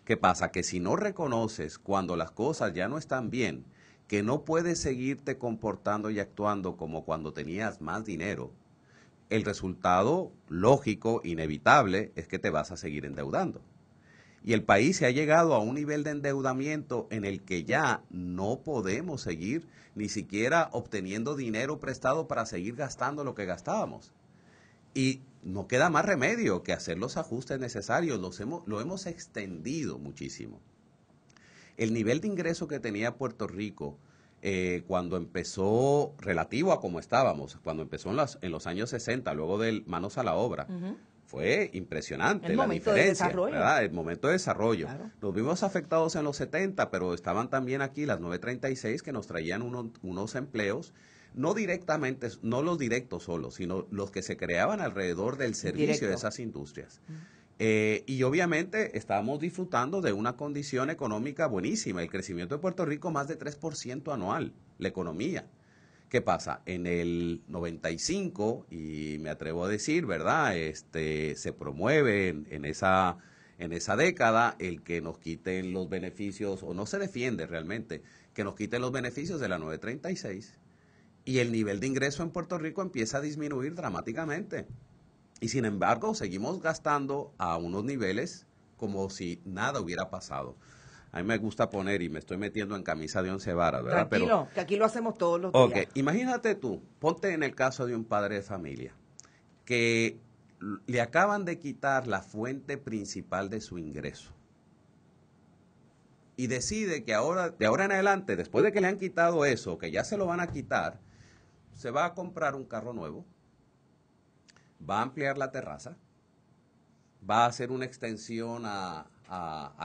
¿Qué pasa? Que si no reconoces cuando las cosas ya no están bien, que no puedes seguirte comportando y actuando como cuando tenías más dinero, el resultado lógico, inevitable, es que te vas a seguir endeudando. Y el país se ha llegado a un nivel de endeudamiento en el que ya no podemos seguir ni siquiera obteniendo dinero prestado para seguir gastando lo que gastábamos. Y no queda más remedio que hacer los ajustes necesarios, lo hemos extendido muchísimo. El nivel de ingreso que tenía Puerto Rico cuando empezó, relativo a cómo estábamos, cuando empezó en los años 60, luego del Manos a la Obra, fue impresionante la diferencia, ¿verdad? El momento de desarrollo. Claro. Nos vimos afectados en los 70, pero estaban también aquí las 936 que nos traían unos empleos, no directamente, no los directos solo, sino los que se creaban alrededor del servicio de esas industrias. Y obviamente estábamos disfrutando de una condición económica buenísima. El crecimiento de Puerto Rico más de 3% anual, la economía. ¿Qué pasa? En el 95, y me atrevo a decir, ¿verdad? Se promueve en esa década el que nos quiten los beneficios, o no se defiende realmente, que nos quiten los beneficios de la 936. Y el nivel de ingreso en Puerto Rico empieza a disminuir dramáticamente. Y sin embargo, seguimos gastando a unos niveles como si nada hubiera pasado. A mí me gusta poner, y me estoy metiendo en camisa de 11 varas, ¿verdad? Tranquilo, que aquí lo hacemos todos los días. Ok, imagínate tú, ponte en el caso de un padre de familia que le acaban de quitar la fuente principal de su ingreso y decide que de ahora en adelante, después de que le han quitado eso, que ya se lo van a quitar, se va a comprar un carro nuevo, va a ampliar la terraza, va a hacer una extensión a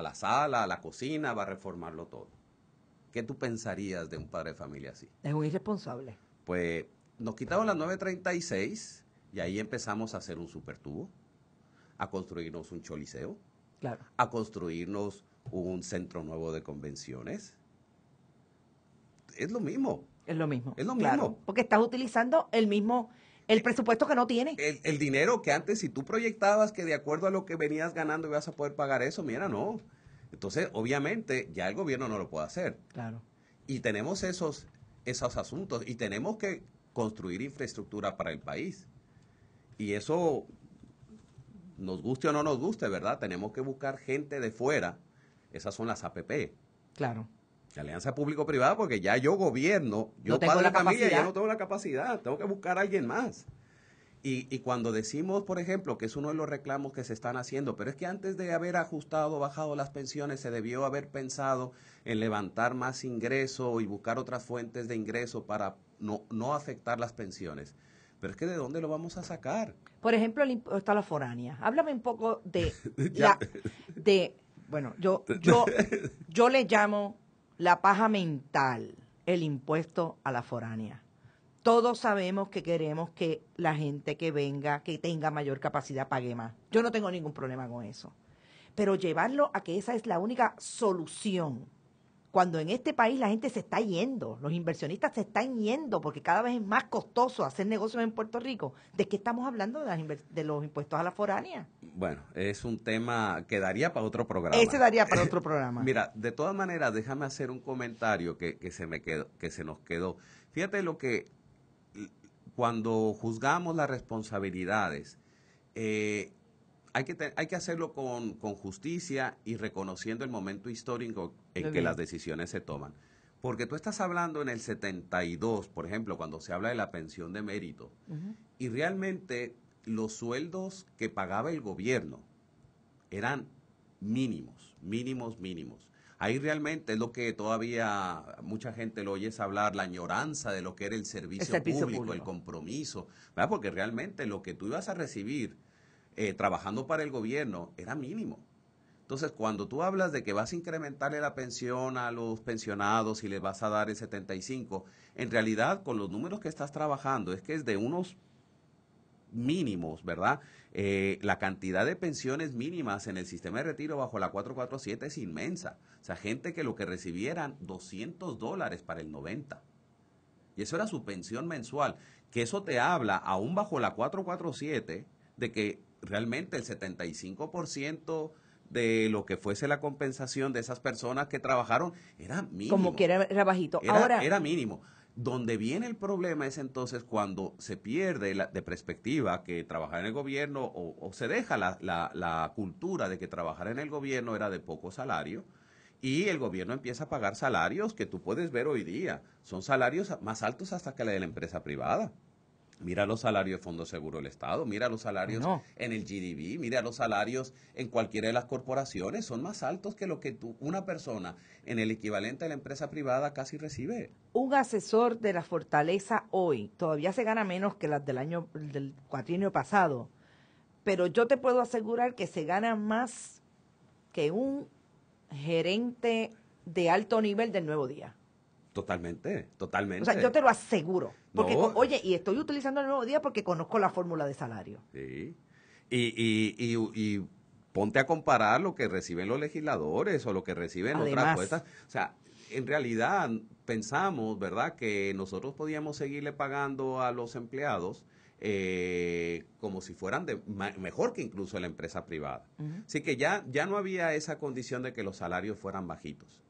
la sala, a la cocina, va a reformarlo todo. ¿Qué tú pensarías de un padre de familia así? Es un irresponsable. Pues nos quitaron las 936 y ahí empezamos a hacer un supertubo, a construirnos un choliseo, claro, a construirnos un centro nuevo de convenciones. Es lo mismo. Es lo mismo. Es lo claro, mismo. porque estás utilizando el mismo El presupuesto que no tiene. El dinero que antes, si tú proyectabas que de acuerdo a lo que venías ganando ibas a poder pagar eso, mira, no. Entonces, obviamente, ya el gobierno no lo puede hacer. Claro. Y tenemos esos asuntos y tenemos que construir infraestructura para el país. Y eso, nos guste o no nos guste, ¿verdad? Tenemos que buscar gente de fuera. Esas son las APP. Claro. Alianza Público-Privada, porque ya yo gobierno, yo no tengo padre la de familia, capacidad. ya no tengo la capacidad, tengo que buscar a alguien más. Y cuando decimos, por ejemplo, que es uno de los reclamos que se están haciendo, pero es que antes de haber ajustado, bajado las pensiones, se debió haber pensado en levantar más ingreso y buscar otras fuentes de ingreso para no afectar las pensiones. Pero es que ¿de dónde lo vamos a sacar? Por ejemplo, el impuesto a la foránea. Háblame un poco de bueno, yo le llamo la paja mental, el impuesto a la foránea. Todos sabemos que queremos que la gente que venga, que tenga mayor capacidad, pague más. Yo no tengo ningún problema con eso. Pero llevarlo a que esa es la única solución, cuando en este país la gente se está yendo, los inversionistas se están yendo, porque cada vez es más costoso hacer negocios en Puerto Rico. ¿De qué estamos hablando de los impuestos a la foránea? Bueno, es un tema que daría para otro programa. Ese daría para otro programa. Mira, de todas maneras, déjame hacer un comentario que se nos quedó. Fíjate lo que cuando juzgamos las responsabilidades, hay que hacerlo con justicia y reconociendo el momento histórico en que las decisiones se toman. Porque tú estás hablando en el 72, por ejemplo, cuando se habla de la pensión de mérito, y realmente los sueldos que pagaba el gobierno eran mínimos. Ahí realmente es lo que todavía mucha gente lo oyes hablar, la añoranza de lo que era el servicio público, el compromiso, ¿verdad? Porque realmente lo que tú ibas a recibir trabajando para el gobierno era mínimo. Entonces, cuando tú hablas de que vas a incrementarle la pensión a los pensionados y les vas a dar el 75, en realidad con los números que estás trabajando es que es de unos mínimos, ¿verdad? La cantidad de pensiones mínimas en el sistema de retiro bajo la 447 es inmensa. O sea, gente que lo que recibieran $200 para el 90. Y eso era su pensión mensual. Que eso te habla, aún bajo la 447, de que realmente el 75% de lo que fuese la compensación de esas personas que trabajaron era mínimo. Como que era bajito. Era mínimo. Donde viene el problema es entonces cuando se pierde de perspectiva que trabajar en el gobierno o se deja la cultura de que trabajar en el gobierno era de poco salario y el gobierno empieza a pagar salarios que tú puedes ver hoy día. Son salarios más altos hasta que la de la empresa privada. Mira los salarios del Fondo Seguro del Estado, mira los salarios en el GDB, mira los salarios en cualquiera de las corporaciones, son más altos que lo que una persona en el equivalente a la empresa privada casi recibe. Un asesor de la Fortaleza hoy todavía se gana menos que las del cuatrienio pasado, pero yo te puedo asegurar que se gana más que un gerente de alto nivel del Nuevo Día. Totalmente. O sea, yo te lo aseguro. Porque, oye, y estoy utilizando el Nuevo Día porque conozco la fórmula de salario. Sí. Y ponte a comparar lo que reciben los legisladores o lo que reciben otras puestas. O sea, en realidad pensamos, ¿verdad?, que nosotros podíamos seguirle pagando a los empleados como si fueran mejor que incluso la empresa privada. Así que ya no había esa condición de que los salarios fueran bajitos.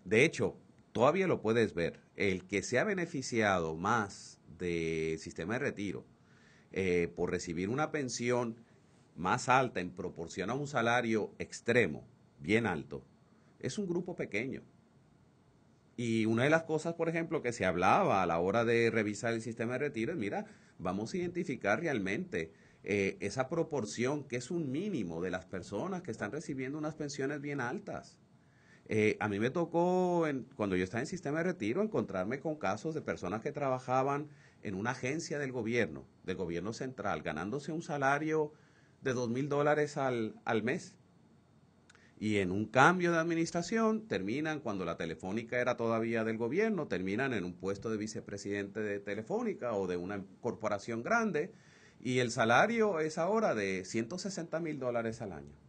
De hecho, todavía lo puedes ver, el que se ha beneficiado más del sistema de retiro por recibir una pensión más alta en proporción a un salario extremo, bien alto, es un grupo pequeño. Y una de las cosas, por ejemplo, que se hablaba a la hora de revisar el sistema de retiro es, mira, vamos a identificar realmente esa proporción que es un mínimo de las personas que están recibiendo unas pensiones bien altas. A mí me tocó, cuando yo estaba en sistema de retiro, encontrarme con casos de personas que trabajaban en una agencia del gobierno central, ganándose un salario de $2,000 al mes. Y en un cambio de administración terminan, cuando la Telefónica era todavía del gobierno, terminan en un puesto de vicepresidente de Telefónica o de una corporación grande, y el salario es ahora de $160,000 al año.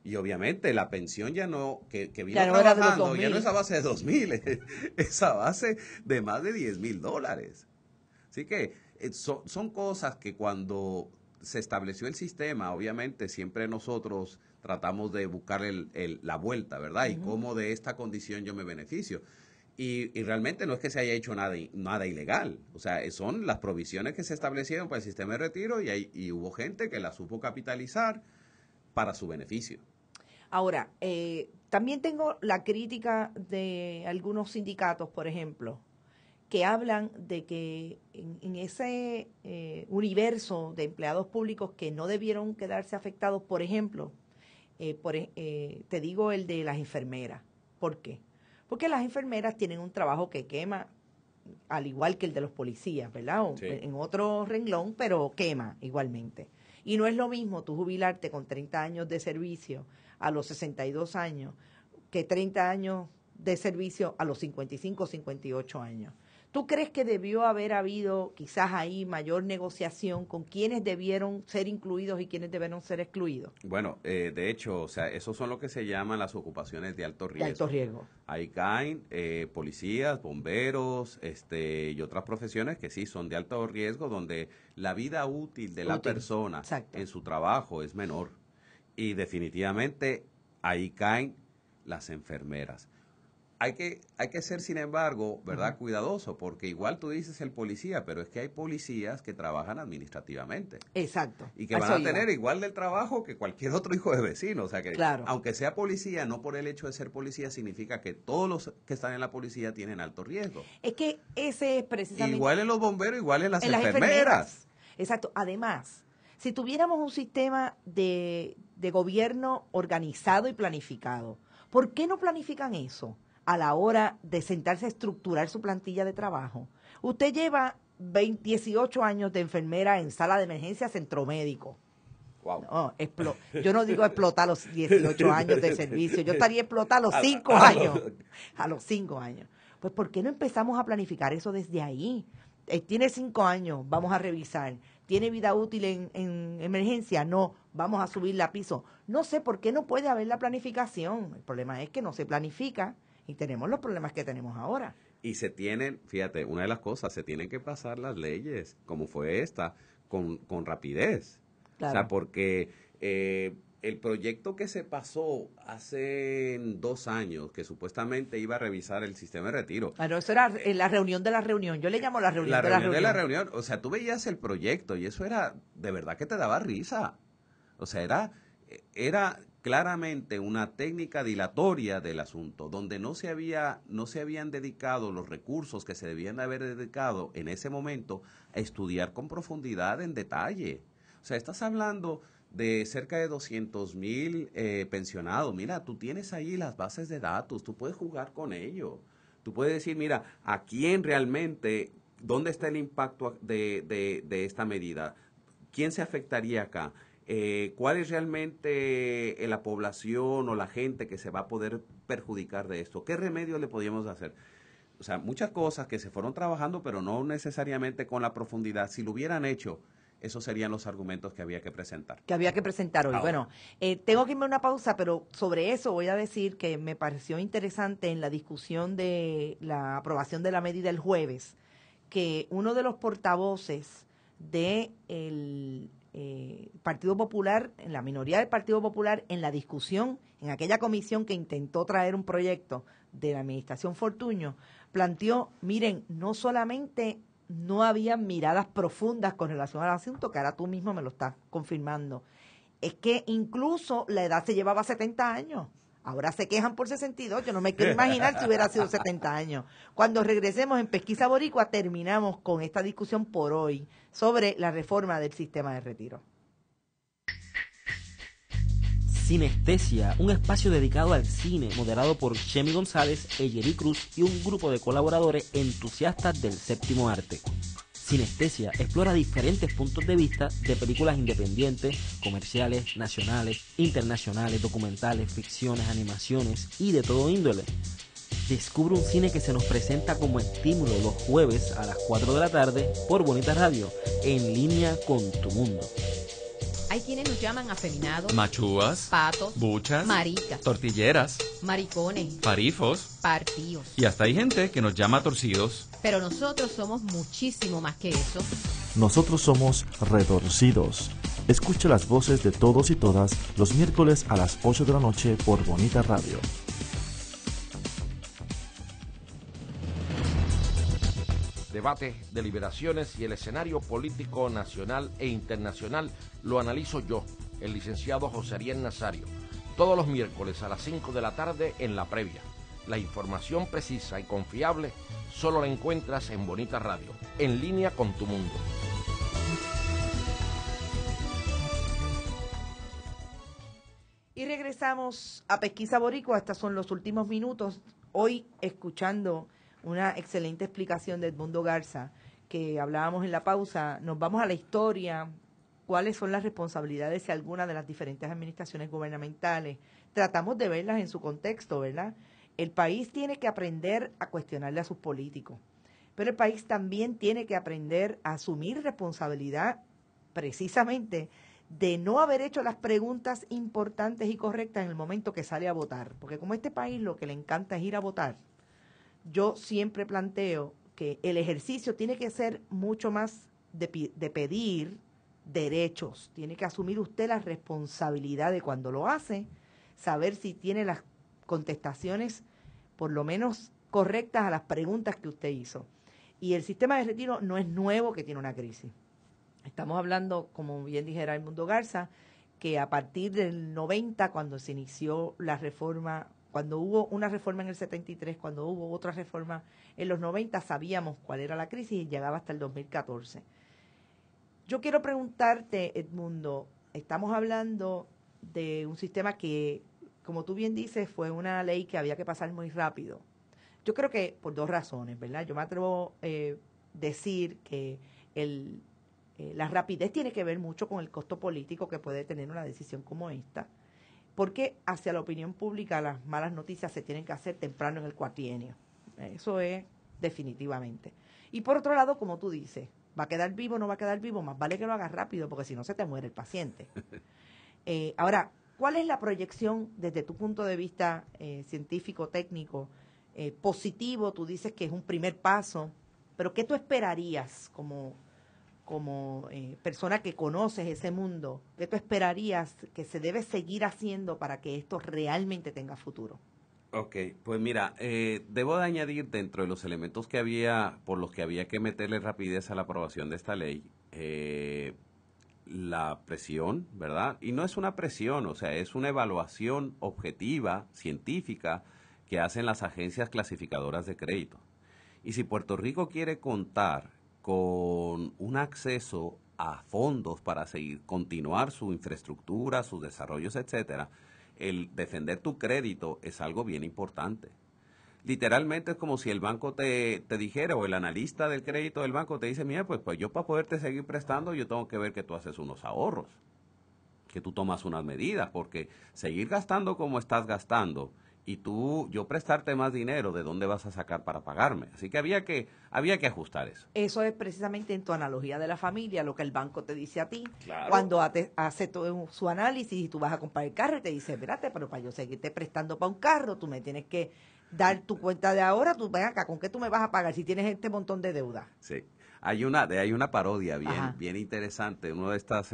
Y obviamente la pensión ya no, que vino trabajando, ya no es a base de 2,000, es a base de más de $10,000. Así que son cosas que cuando se estableció el sistema, obviamente siempre nosotros tratamos de buscar la vuelta, ¿verdad? Y cómo de esta condición yo me beneficio. Y realmente no es que se haya hecho nada ilegal. O sea, son las provisiones que se establecieron para el sistema de retiro y hubo gente que la supo capitalizar para su beneficio. Ahora, también tengo la crítica de algunos sindicatos, por ejemplo, que hablan de que en ese universo de empleados públicos que no debieron quedarse afectados, por ejemplo, te digo el de las enfermeras. ¿Por qué? Porque las enfermeras tienen un trabajo que quema, al igual que el de los policías, ¿verdad? Sí. En otro renglón, pero quema igualmente. Y no es lo mismo tú jubilarte con 30 años de servicio a los 62 años que 30 años de servicio a los 55 o 58 años. ¿Tú crees que debió haber habido quizás ahí mayor negociación con quiénes debieron ser incluidos y quiénes debieron ser excluidos? Bueno, de hecho, o sea, esos son lo que se llaman las ocupaciones de alto riesgo. De alto riesgo. Ahí caen policías, bomberos, y otras profesiones que sí son de alto riesgo, donde la vida útil de la persona en su trabajo es menor. Y definitivamente ahí caen las enfermeras. Hay que ser, sin embargo, ¿verdad?, cuidadoso, porque igual tú dices el policía, pero es que hay policías que trabajan administrativamente. Exacto. Y que van a tener igual del trabajo que cualquier otro hijo de vecino. O sea que, aunque sea policía, no por el hecho de ser policía significa que todos los que están en la policía tienen alto riesgo. Es que ese es precisamente... Igual en los bomberos, igual en las enfermeras. Exacto. Además, si tuviéramos un sistema de gobierno organizado y planificado, ¿por qué no planifican eso a la hora de sentarse a estructurar su plantilla de trabajo? Usted lleva 18 años de enfermera en sala de emergencia, centro médico. Wow. No, yo no digo explotar a los 18 años de servicio, yo estaría explotar a los 5 años. A los 5 años. Pues, ¿por qué no empezamos a planificar eso desde ahí? Tiene 5 años, vamos a revisar. ¿Tiene vida útil en emergencia? No, vamos a subirla a piso. No sé por qué no puede haber la planificación. El problema es que no se planifica. Y tenemos los problemas que tenemos ahora. Y se tienen, fíjate, una de las cosas, se tienen que pasar las leyes, como fue esta, con rapidez. Claro. O sea, porque el proyecto que se pasó hace 2 años, que supuestamente iba a revisar el sistema de retiro. Claro, eso era la reunión de la reunión. Yo le llamo la reunión de la reunión. O sea, tú veías el proyecto y eso era, de verdad que te daba risa. O sea, era claramente una técnica dilatoria del asunto, donde no se habían dedicado los recursos que se debían haber dedicado en ese momento a estudiar con profundidad en detalle. O sea, estás hablando de cerca de 200,000 pensionados. Mira, tú tienes ahí las bases de datos, tú puedes jugar con ello. Tú puedes decir, mira, ¿a quién realmente, dónde está el impacto de esta medida? ¿Quién se afectaría acá? ¿Cuál es realmente la población o la gente que se va a poder perjudicar de esto? ¿Qué remedios le podríamos hacer? O sea, muchas cosas que se fueron trabajando, pero no necesariamente con la profundidad. Si lo hubieran hecho, esos serían los argumentos que había que presentar. Que había que presentar hoy. Ahora. Bueno, tengo que irme a una pausa, pero sobre eso voy a decir que me pareció interesante en la discusión de la aprobación de la medida el jueves, que uno de los portavoces del Partido Popular, en la minoría del Partido Popular, en la discusión, en aquella comisión que intentó traer un proyecto de la administración Fortuño, planteó, miren, no solamente no había miradas profundas con relación al asunto, que ahora tú mismo me lo estás confirmando, es que incluso la edad se llevaba 70 años. Ahora se quejan por 62, yo no me quiero imaginar si hubiera sido 70 años. Cuando regresemos en Pesquisa Boricua, terminamos con esta discusión por hoy sobre la reforma del sistema de retiro. Sinestesia, un espacio dedicado al cine, moderado por Chemi González, Eyeri Cruz y un grupo de colaboradores entusiastas del séptimo arte. Sinestesia explora diferentes puntos de vista de películas independientes, comerciales, nacionales, internacionales, documentales, ficciones, animaciones y de todo índole. Descubre un cine que se nos presenta como estímulo los jueves a las 4 de la tarde por Bonita Radio, en línea con tu mundo. Hay quienes nos llaman afeminados, machúas, patos, buchas, maricas, tortilleras, maricones, farifos, partíos. Y hasta hay gente que nos llama torcidos. Pero nosotros somos muchísimo más que eso. Nosotros somos Retorcidos. Escucha las voces de todos y todas los miércoles a las 8 de la noche por Bonita Radio. Debate, deliberaciones y el escenario político nacional e internacional lo analizo yo, el licenciado José Ariel Nazario, todos los miércoles a las 5 de la tarde en La Previa. La información precisa y confiable solo la encuentras en Bonita Radio, en línea con tu mundo. Y regresamos a Pesquisa Boricua. Estos son los últimos minutos. Hoy escuchando una excelente explicación de Edmundo Garza, que hablábamos en la pausa. Nos vamos a la historia, cuáles son las responsabilidades de alguna de las diferentes administraciones gubernamentales. Tratamos de verlas en su contexto, ¿verdad? El país tiene que aprender a cuestionarle a sus políticos, pero el país también tiene que aprender a asumir responsabilidad precisamente de no haber hecho las preguntas importantes y correctas en el momento que sale a votar. Porque como a este país lo que le encanta es ir a votar, yo siempre planteo que el ejercicio tiene que ser mucho más de pedir derechos. Tiene que asumir usted la responsabilidad de cuando lo hace, saber si tiene las contestaciones por lo menos correctas a las preguntas que usted hizo. Y el sistema de retiro no es nuevo, que tiene una crisis. Estamos hablando, como bien dijera Edmundo Garza, que a partir del 90, cuando se inició la reforma, cuando hubo una reforma en el 73, cuando hubo otra reforma en los 90, sabíamos cuál era la crisis y llegaba hasta el 2014. Yo quiero preguntarte, Edmundo, estamos hablando de un sistema que, como tú bien dices, fue una ley que había que pasar muy rápido. Yo creo que por dos razones, ¿verdad? Yo me atrevo a decir que la rapidez tiene que ver mucho con el costo político que puede tener una decisión como esta, porque hacia la opinión pública las malas noticias se tienen que hacer temprano en el cuatrienio. Eso es definitivamente. Y por otro lado, como tú dices, ¿va a quedar vivo o no va a quedar vivo? Más vale que lo hagas rápido, porque si no se te muere el paciente. Ahora, ¿cuál es la proyección desde tu punto de vista científico, técnico, positivo? Tú dices que es un primer paso, pero ¿qué tú esperarías como persona que conoces ese mundo? ¿Qué tú esperarías que se debe seguir haciendo para que esto realmente tenga futuro? Ok, pues mira, debo de añadir dentro de los elementos por los que había que meterle rapidez a la aprobación de esta ley, la presión, ¿verdad? Y no es una presión, o sea, es una evaluación objetiva, científica, que hacen las agencias clasificadoras de crédito. Y si Puerto Rico quiere contar con un acceso a fondos para continuar su infraestructura, sus desarrollos, etcétera, el defender tu crédito es algo bien importante. Literalmente es como si el banco te dijera, o el analista del crédito del banco te dice, mira, pues yo para poderte seguir prestando, yo tengo que ver que tú haces unos ahorros, que tú tomas unas medidas, porque seguir gastando como estás gastando y yo prestarte más dinero, ¿de dónde vas a sacar para pagarme? Así que había que ajustar eso. Eso es precisamente en tu analogía de la familia, lo que el banco te dice a ti. Claro. Cuando hace todo su análisis y tú vas a comprar el carro y te dice, espérate, pero para yo seguirte prestando para un carro, tú me tienes que dar tu cuenta de ahora, tú ven acá, ¿con qué tú me vas a pagar si tienes este montón de deuda? Sí, hay una parodia bien interesante, uno de estas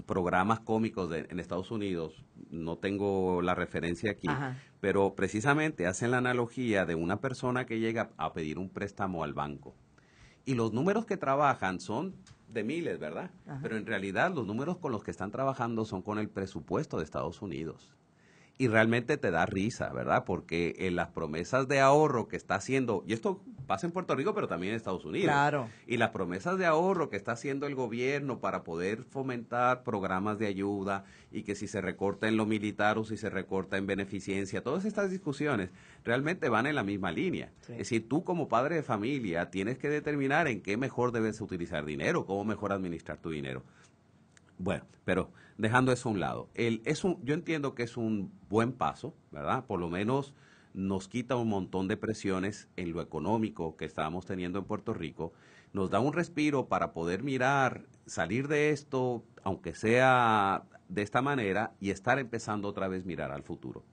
programas cómicos en Estados Unidos, no tengo la referencia aquí, pero precisamente hacen la analogía de una persona que llega a pedir un préstamo al banco. Y los números que trabajan son de miles, ¿verdad? Pero en realidad los números con los que están trabajando son con el presupuesto de Estados Unidos. Y realmente te da risa, ¿verdad? Porque en las promesas de ahorro que está haciendo, y esto pasa en Puerto Rico, pero también en Estados Unidos. Claro. Y las promesas de ahorro que está haciendo el gobierno para poder fomentar programas de ayuda, y que si se recorta en lo militar o si se recorta en beneficencia, todas estas discusiones realmente van en la misma línea. Sí. Es decir, tú como padre de familia tienes que determinar en qué mejor debes utilizar dinero, cómo mejor administrar tu dinero. Bueno, pero dejando eso a un lado, yo entiendo que es un buen paso, ¿verdad? Por lo menos nos quita un montón de presiones en lo económico que estábamos teniendo en Puerto Rico, nos da un respiro para poder salir de esto, aunque sea de esta manera, y estar empezando otra vez a mirar al futuro.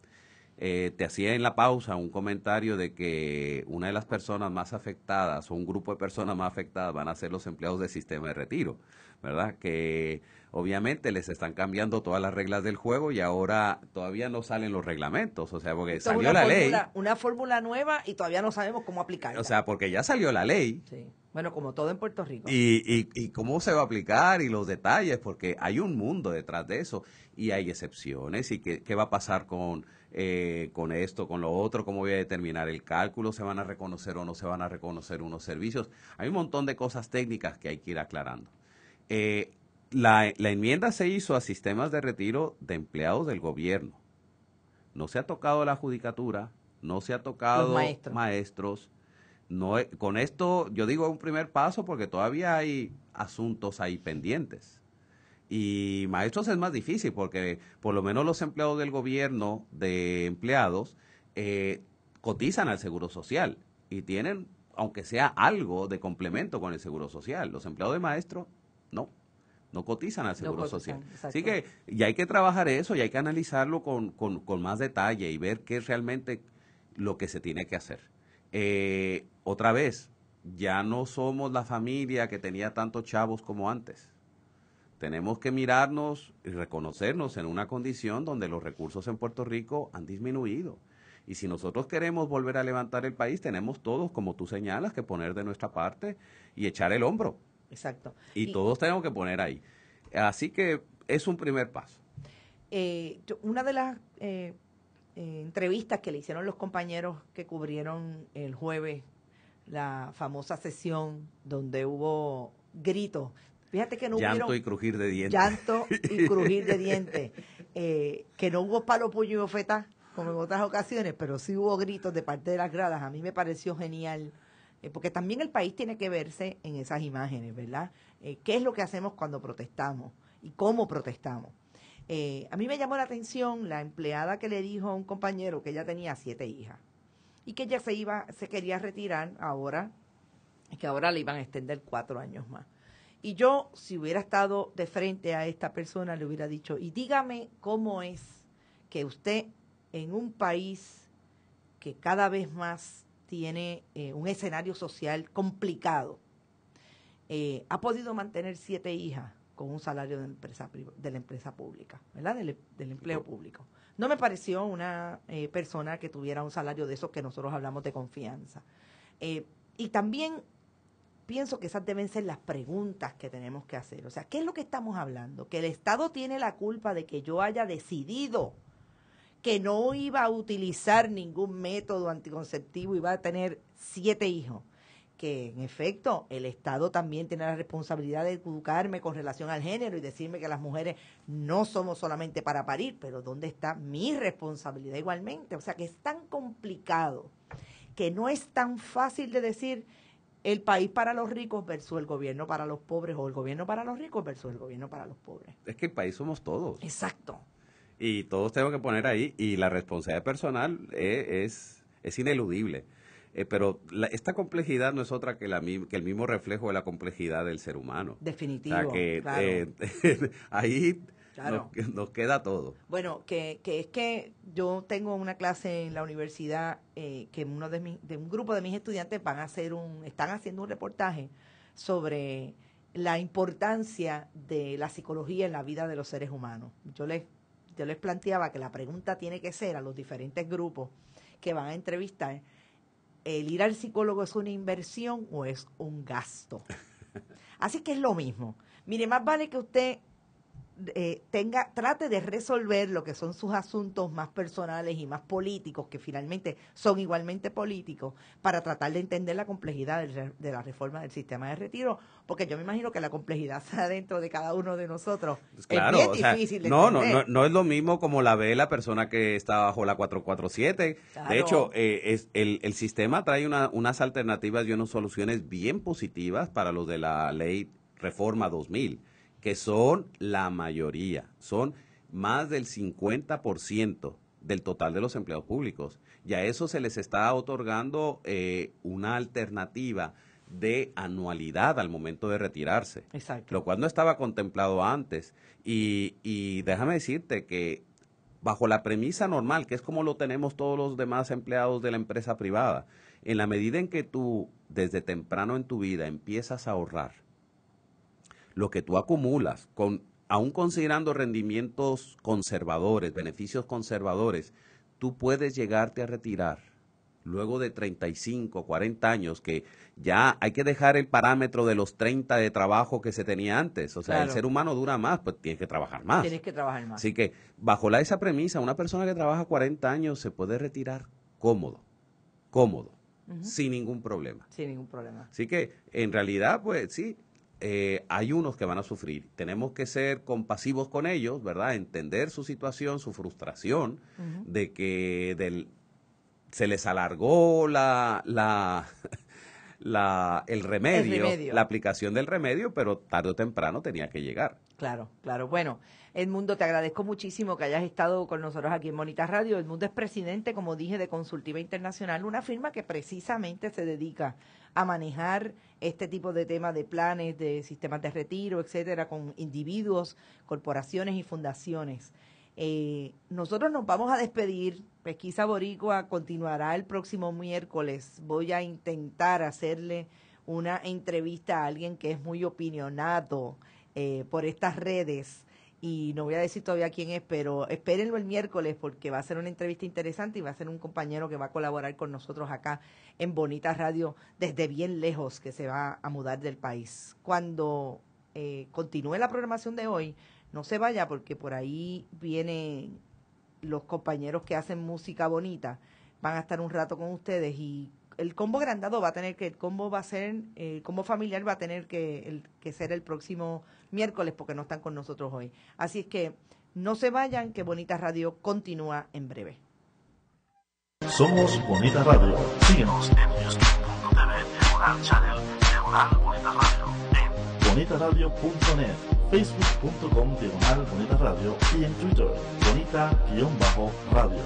te hacía en la pausa un comentario de que una de las personas más afectadas o un grupo de personas más afectadas van a ser los empleados del sistema de retiro, ¿verdad? Que obviamente les están cambiando todas las reglas del juego y ahora todavía no salen los reglamentos, o sea, porque salió la ley. Una fórmula nueva y todavía no sabemos cómo aplicarla. O sea, porque ya salió la ley. Sí. Bueno, como todo en Puerto Rico. Y cómo se va a aplicar y los detalles, porque hay un mundo detrás de eso y hay excepciones y qué va a pasar con esto, con lo otro, cómo voy a determinar el cálculo, se van a reconocer o no se van a reconocer unos servicios. Hay un montón de cosas técnicas que hay que ir aclarando. La enmienda se hizo a sistemas de retiro de empleados del gobierno. No se ha tocado la judicatura, no se ha tocado maestros. No, con esto yo digo un primer paso porque todavía hay asuntos ahí pendientes. Y maestros es más difícil porque por lo menos los empleados del gobierno de empleados cotizan al Seguro Social y tienen, aunque sea algo de complemento con el Seguro Social. Los empleados de maestros no cotizan al Seguro Social. Exacto. Así que ya hay que trabajar eso y hay que analizarlo con más detalle y ver qué es realmente lo que se tiene que hacer. Otra vez, ya no somos la familia que tenía tantos chavos como antes. Tenemos que mirarnos y reconocernos en una condición donde los recursos en Puerto Rico han disminuido. Y si nosotros queremos volver a levantar el país, tenemos todos, como tú señalas, que poner de nuestra parte y echar el hombro. Exacto. Y todos tenemos que poner ahí. Así que es un primer paso. Una de las entrevistas que le hicieron los compañeros que cubrieron el jueves la famosa sesión donde hubo gritos. Fíjate que no llanto y crujir de dientes. Llanto y crujir de dientes. Que no hubo palo, puño y bofeta como en otras ocasiones, pero sí hubo gritos de parte de las gradas. A mí me pareció genial, porque también el país tiene que verse en esas imágenes, ¿verdad? ¿Qué es lo que hacemos cuando protestamos y cómo protestamos? A mí me llamó la atención la empleada que le dijo a un compañero que ella tenía 7 hijas y que ella se quería retirar ahora, y que ahora le iban a extender 4 años más. Y yo, si hubiera estado de frente a esta persona, le hubiera dicho, y dígame cómo es que usted en un país que cada vez más tiene un escenario social complicado, ha podido mantener 7 hijas con un salario de la empresa pública, ¿verdad? Del empleo público. No me pareció una persona que tuviera un salario de esos que nosotros hablamos de confianza. Y también pienso que esas deben ser las preguntas que tenemos que hacer. O sea, ¿qué es lo que estamos hablando? Que el Estado tiene la culpa de que yo haya decidido que no iba a utilizar ningún método anticonceptivo y iba a tener 7 hijos. Que en efecto el Estado también tiene la responsabilidad de educarme con relación al género y decirme que las mujeres no somos solamente para parir, pero ¿dónde está mi responsabilidad igualmente? O sea, que es tan complicado, que no es tan fácil de decir el país para los ricos versus el gobierno para los pobres, o el gobierno para los ricos versus el gobierno para los pobres. Es que el país somos todos. Exacto. Y todos tenemos que poner ahí, y la responsabilidad personal es ineludible. Pero esta complejidad no es otra que el mismo reflejo de la complejidad del ser humano. Definitivo, o sea, que, claro. Ahí claro. nos queda todo. Bueno, que es que yo tengo una clase en la universidad que de un grupo de mis estudiantes están haciendo un reportaje sobre la importancia de la psicología en la vida de los seres humanos. Yo les planteaba que la pregunta tiene que ser a los diferentes grupos que van a entrevistar: ¿el ir al psicólogo es una inversión o es un gasto? Así que es lo mismo. Mire, más vale que usted trate de resolver lo que son sus asuntos más personales y más políticos, que finalmente son igualmente políticos, para tratar de entender la complejidad de la reforma del sistema de retiro, porque yo me imagino que la complejidad está dentro de cada uno de nosotros. Claro, es bien difícil de entender. No es lo mismo como la ve la persona que está bajo la 447. Claro. De hecho, el sistema trae unas alternativas y unas soluciones bien positivas para los de la ley Reforma 2000, que son la mayoría, son más del 50% del total de los empleados públicos. Y a eso se les está otorgando una alternativa de anualidad al momento de retirarse. Exacto. Lo cual no estaba contemplado antes. Y déjame decirte que bajo la premisa normal, que es como lo tenemos todos los demás empleados de la empresa privada. En la medida en que tú, desde temprano en tu vida, empiezas a ahorrar, lo que tú acumulas, aún considerando rendimientos conservadores, beneficios conservadores, tú puedes llegarte a retirar luego de 35, 40 años, que ya hay que dejar el parámetro de los 30 de trabajo que se tenía antes. O sea, Claro. el ser humano dura más, pues tienes que trabajar más. Tienes que trabajar más. Así que, bajo esa premisa, una persona que trabaja 40 años se puede retirar cómodo, sin ningún problema. Sin ningún problema. Así que, en realidad, pues sí, hay unos que van a sufrir. Tenemos que ser compasivos con ellos, ¿verdad? Entender su situación, su frustración, de que se les alargó el remedio, la aplicación del remedio, pero tarde o temprano tenía que llegar. Claro, claro. Bueno, Edmundo, te agradezco muchísimo que hayas estado con nosotros aquí en Bonitas Radio. Edmundo es presidente, como dije, de Consultiva Internacional, una firma que precisamente se dedica a manejar este tipo de temas de planes, de sistemas de retiro, etcétera, con individuos, corporaciones y fundaciones. Nosotros nos vamos a despedir. Pesquisa Boricua continuará el próximo miércoles. Voy a intentar hacerle una entrevista a alguien que es muy opinionado por estas redes, y no voy a decir todavía quién es, pero espérenlo el miércoles porque va a ser una entrevista interesante y va a ser un compañero que va a colaborar con nosotros acá en Bonitas Radio desde bien lejos, que se va a mudar del país. Cuando continúe la programación de hoy, no se vaya porque por ahí vienen los compañeros que hacen música bonita, van a estar un rato con ustedes, y el combo agrandado el combo familiar va a tener que ser el próximo miércoles porque no están con nosotros hoy. Así es que no se vayan, que Bonitas Radio continúa en breve. Somos Bonita Radio. Síguenos en news.tv, diagonal channel, diagonal Bonita Radio, en bonitaradio.net, facebook.com, diagonal Bonita Radio, y en Twitter, bonita-radio.